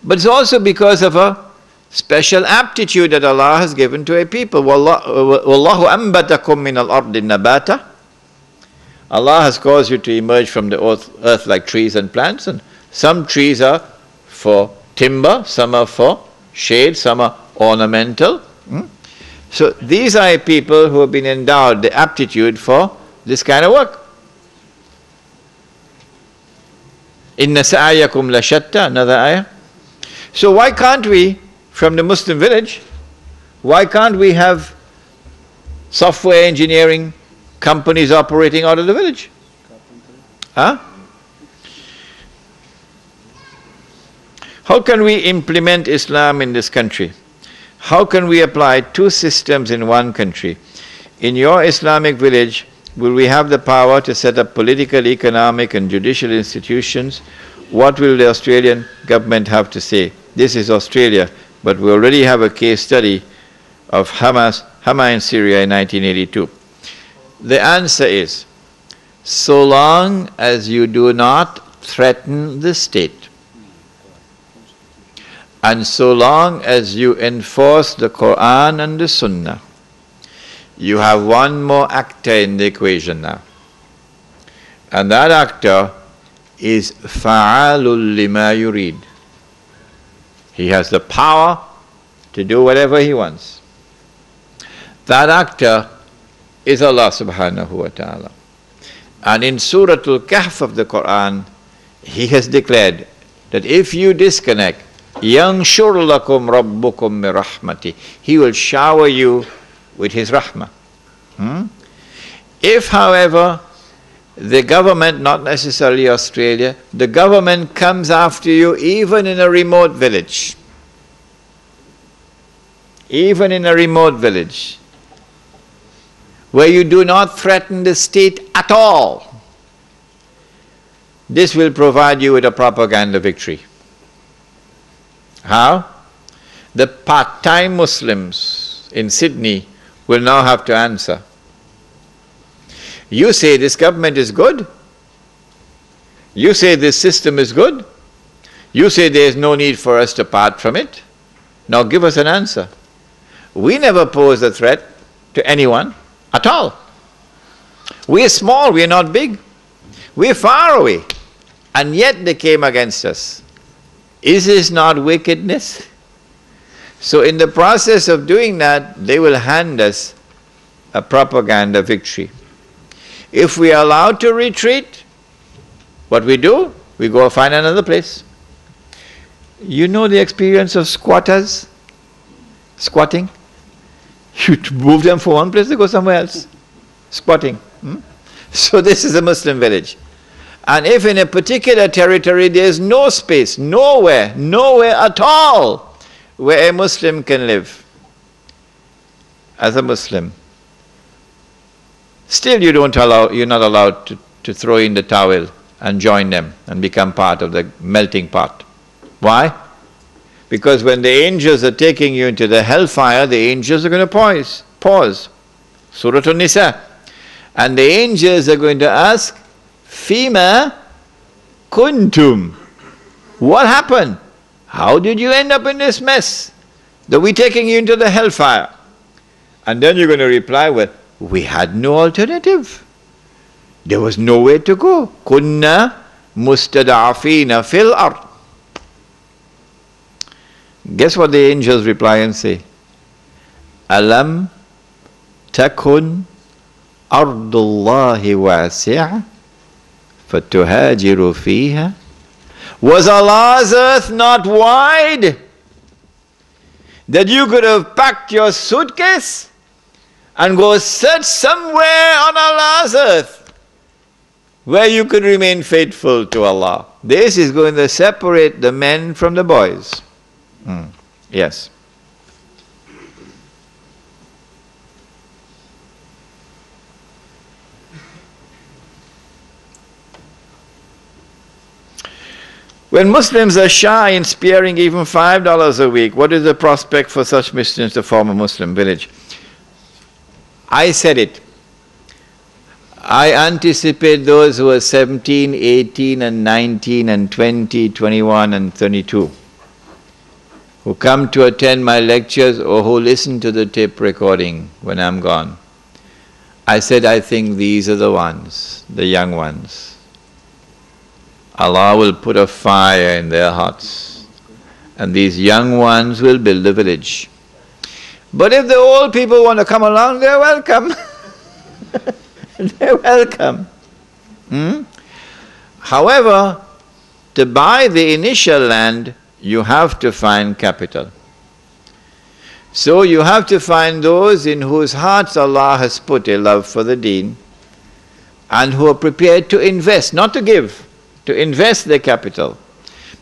[SPEAKER 1] But it's also because of a special aptitude that Allah has given to a people. وَاللَّهُ أَنْبَتَكُم مِّنَ الْأَرْضِ النَّبَاتَ. Allah has caused you to emerge from the earth like trees and plants, and some trees are for timber, some are for shade, some are ornamental. So these are people who have been endowed the aptitude for this kind of work. Inna sa'ayakum la shatta, another ayah. So why can't we, from the Muslim village, why can't we have software engineering companies operating out of the village? Huh? How can we implement Islam in this country? How can we apply two systems in one country? In your Islamic village, will we have the power to set up political, economic and judicial institutions? What will the Australian government have to say? This is Australia, but we already have a case study of Hama in Syria in 1982. The answer is, so long as you do not threaten the state, and so long as you enforce the Quran and the Sunnah, you have one more actor in the equation now. And that actor is fa'alul lima yurid. He has the power to do whatever he wants. That actor is Allah subhanahu wa ta'ala. And in Surah Al-Kahf of the Quran, He has declared that if you disconnect, يَنْشُرْ لَكُمْ رَبُّكُمْ مِرَحْمَتِهِ, He will shower you with His rahmah. If, however, the government, not necessarily Australia, the government comes after you even in a remote village, even in a remote village, where you do not threaten the state at all, this will provide you with a propaganda victory. How? The part-time Muslims in Sydney will now have to answer. You say this government is good. You say this system is good. You say there is no need for us to part from it. Now give us an answer. We never pose a threat to anyone at all. We are small, we are not big. We are far away. And yet they came against us. Is this not wickedness? So in the process of doing that, they will hand us a propaganda victory. If we are allowed to retreat, what we do? We go find another place. You know the experience of squatters? Squatting? You move them from one place, they go somewhere else. Squatting. So this is a Muslim village. And if in a particular territory there is no space, nowhere at all where a Muslim can live as a Muslim, still you're not allowed to throw in the towel and join them and become part of the melting pot. Why? Because when the angels are taking you into the hellfire, the angels are going to pause. Surah An-Nisa. And the angels are going to ask, Fima kuntum. What happened? How did you end up in this mess? That we're taking you into the hellfire. And then you're going to reply, well, we had no alternative. There was nowhere to go. Kunna mustada'afina fil ard. Guess what the angels reply and say? Alam takun ardullahi wasi'a fatuhajiru fiha. Was Allah's earth not wide that you could have packed your suitcase and go search somewhere on Allah's earth where you could remain faithful to Allah? This is going to separate the men from the boys. Yes. When Muslims are shy in sparing even $5 a week, what is the prospect for such Muslims to form a Muslim village? I said it. I anticipate those who are 17, 18 and 19 and 20, 21 and 32 who come to attend my lectures or who listen to the tape recording when I'm gone. I said I think these are the ones, the young ones. Allah will put a fire in their hearts and these young ones will build a village. But if the old people want to come along, they're welcome. They're welcome. However, to buy the initial land, you have to find capital. So you have to find those in whose hearts Allah has put a love for the deen and who are prepared to invest, not to give, to invest their capital.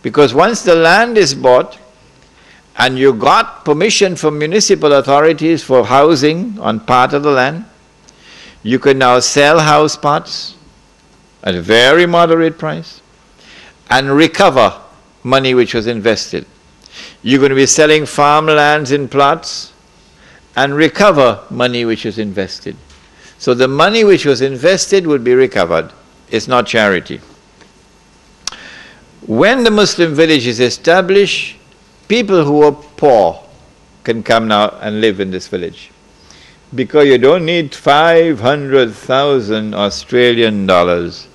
[SPEAKER 1] Because once the land is bought and you got permission from municipal authorities for housing on part of the land, you can now sell house parts at a very moderate price and recover money which was invested. You're going to be selling farmlands in plots and recover money which was invested. So the money which was invested would be recovered. It's not charity. When the Muslim village is established, people who are poor can come now and live in this village. Because you don't need 500,000 Australian dollars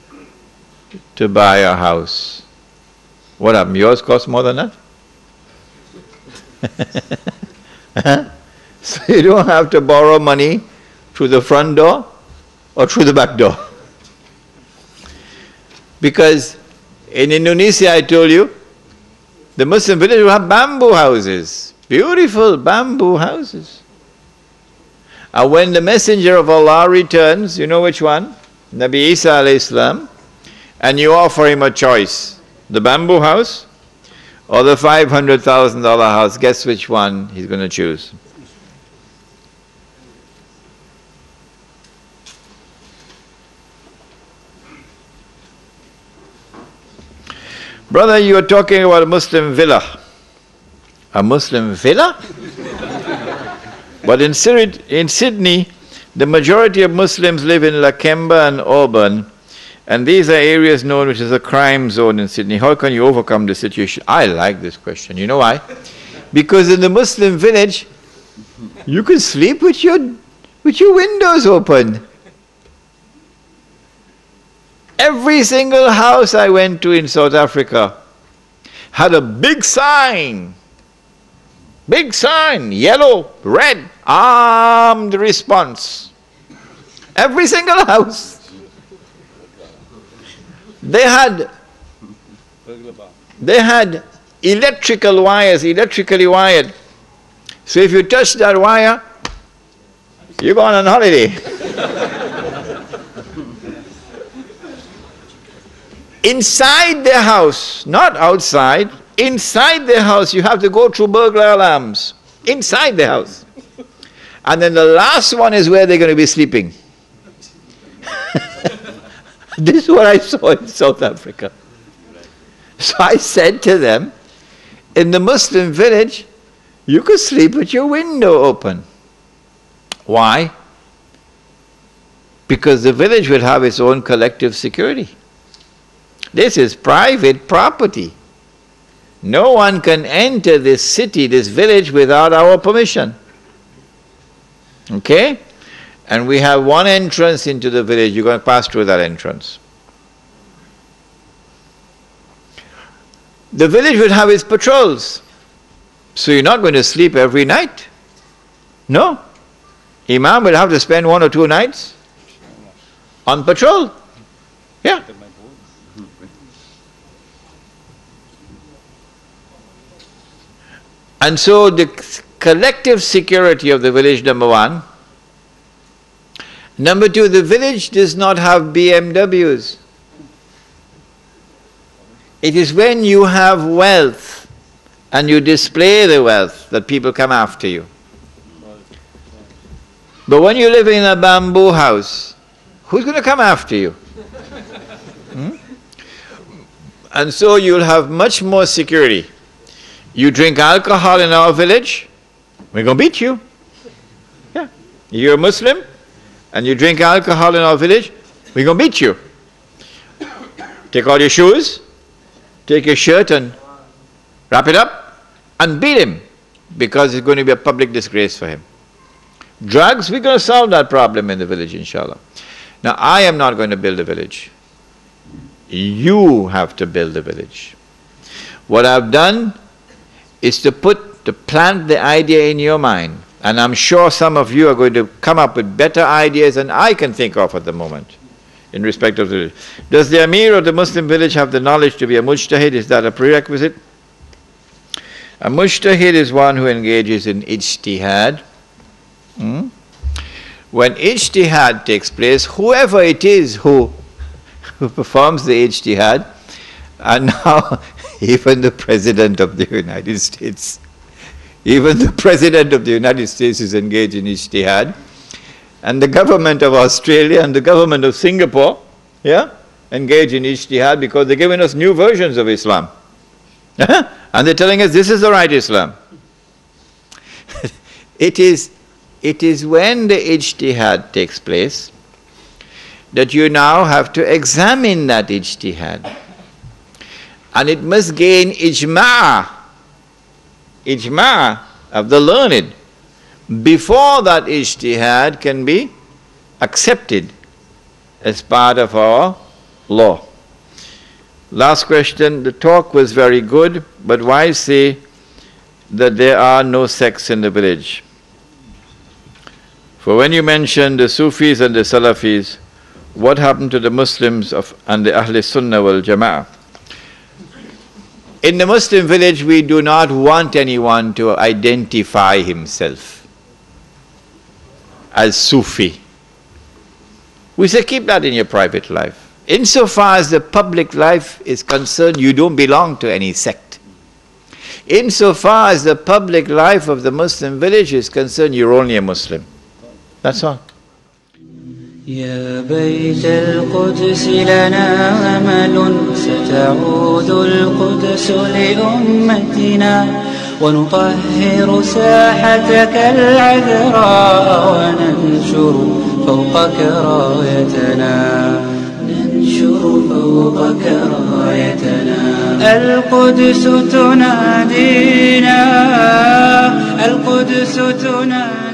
[SPEAKER 1] to buy a house. What happened? Yours cost more than that? So you don't have to borrow money through the front door or through the back door. Because In Indonesia, I told you, the Muslim village will have bamboo houses, beautiful bamboo houses. And when the Messenger of Allah returns, you know which one? Nabi Isa alayhi salam, and you offer him a choice, the bamboo house or the $500,000 house, guess which one he's going to choose? Brother, you are talking about a Muslim villa. A Muslim villa? But in Sydney, the majority of Muslims live in Lakemba and Auburn, and these are areas known which is a crime zone in Sydney. How can you overcome the situation? I like this question. You know why? Because in the Muslim village, you can sleep with your windows open. Every single house I went to in South Africa had a big sign, yellow, red, armed response. Every single house. They had electrical wires, electrically wired. So if you touch that wire, you're going on holiday. Inside their house, not outside, inside their house, you have to go through burglar alarms. Inside the house. And then the last one is where they're going to be sleeping. This is what I saw in South Africa. So I said to them, in the Muslim village, you could sleep with your window open. Why? Because the village will have its own collective security. This is private property. No one can enter this city, this village, without our permission. Okay? And we have one entrance into the village. You're going to pass through that entrance. The village will have its patrols. So you're not going to sleep every night. No. Imam will have to spend 1 or 2 nights on patrol. Yeah. And so the collective security of the village, number one. Number two, the village does not have BMWs. It is when you have wealth and you display the wealth that people come after you. But when you live in a bamboo house, who's going to come after you? And so you'll have much more security. You drink alcohol in our village, we're going to beat you. Yeah. You're a Muslim and you drink alcohol in our village, we're going to beat you. Take all your shoes, take your shirt and wrap it up and beat him, because it's going to be a public disgrace for him. Drugs, we're going to solve that problem in the village, inshallah. Now, I am not going to build a village. You have to build a village. What I've done is to plant the idea in your mind. And I'm sure some of you are going to come up with better ideas than I can think of at the moment in respect of the village. Does the Amir of the Muslim village have the knowledge to be a mujtahid? Is that a prerequisite? A mujtahid is one who engages in ijtihad. When ijtihad takes place, whoever it is who performs the ijtihad, and now even the President of the United States, even the President of the United States is engaged in ijtihad, and the government of Australia and the government of Singapore, engage in ijtihad because they're giving us new versions of Islam. And they're telling us this is the right Islam. It is when the ijtihad takes place that you now have to examine that ijtihad. And it must gain ijma' of the learned before that ijtihad can be accepted as part of our law. Last question, the talk was very good, but why say that there are no sects in the village? For when you mentioned the Sufis and the Salafis, what happened to the Muslims and the Ahl Sunnah wal Jama'ah? In the Muslim village, we do not want anyone to identify himself as Sufi. We say, keep that in your private life. Insofar as the public life is concerned, you don't belong to any sect. Insofar as the public life of the Muslim village is concerned, you're only a Muslim. That's all.
[SPEAKER 3] يا بيت القدس لنا أمل ستعود القدس لأمتنا ونطهر ساحتك العذراء وننشر فوقك رايتنا القدس تنادينا القدس تنادينا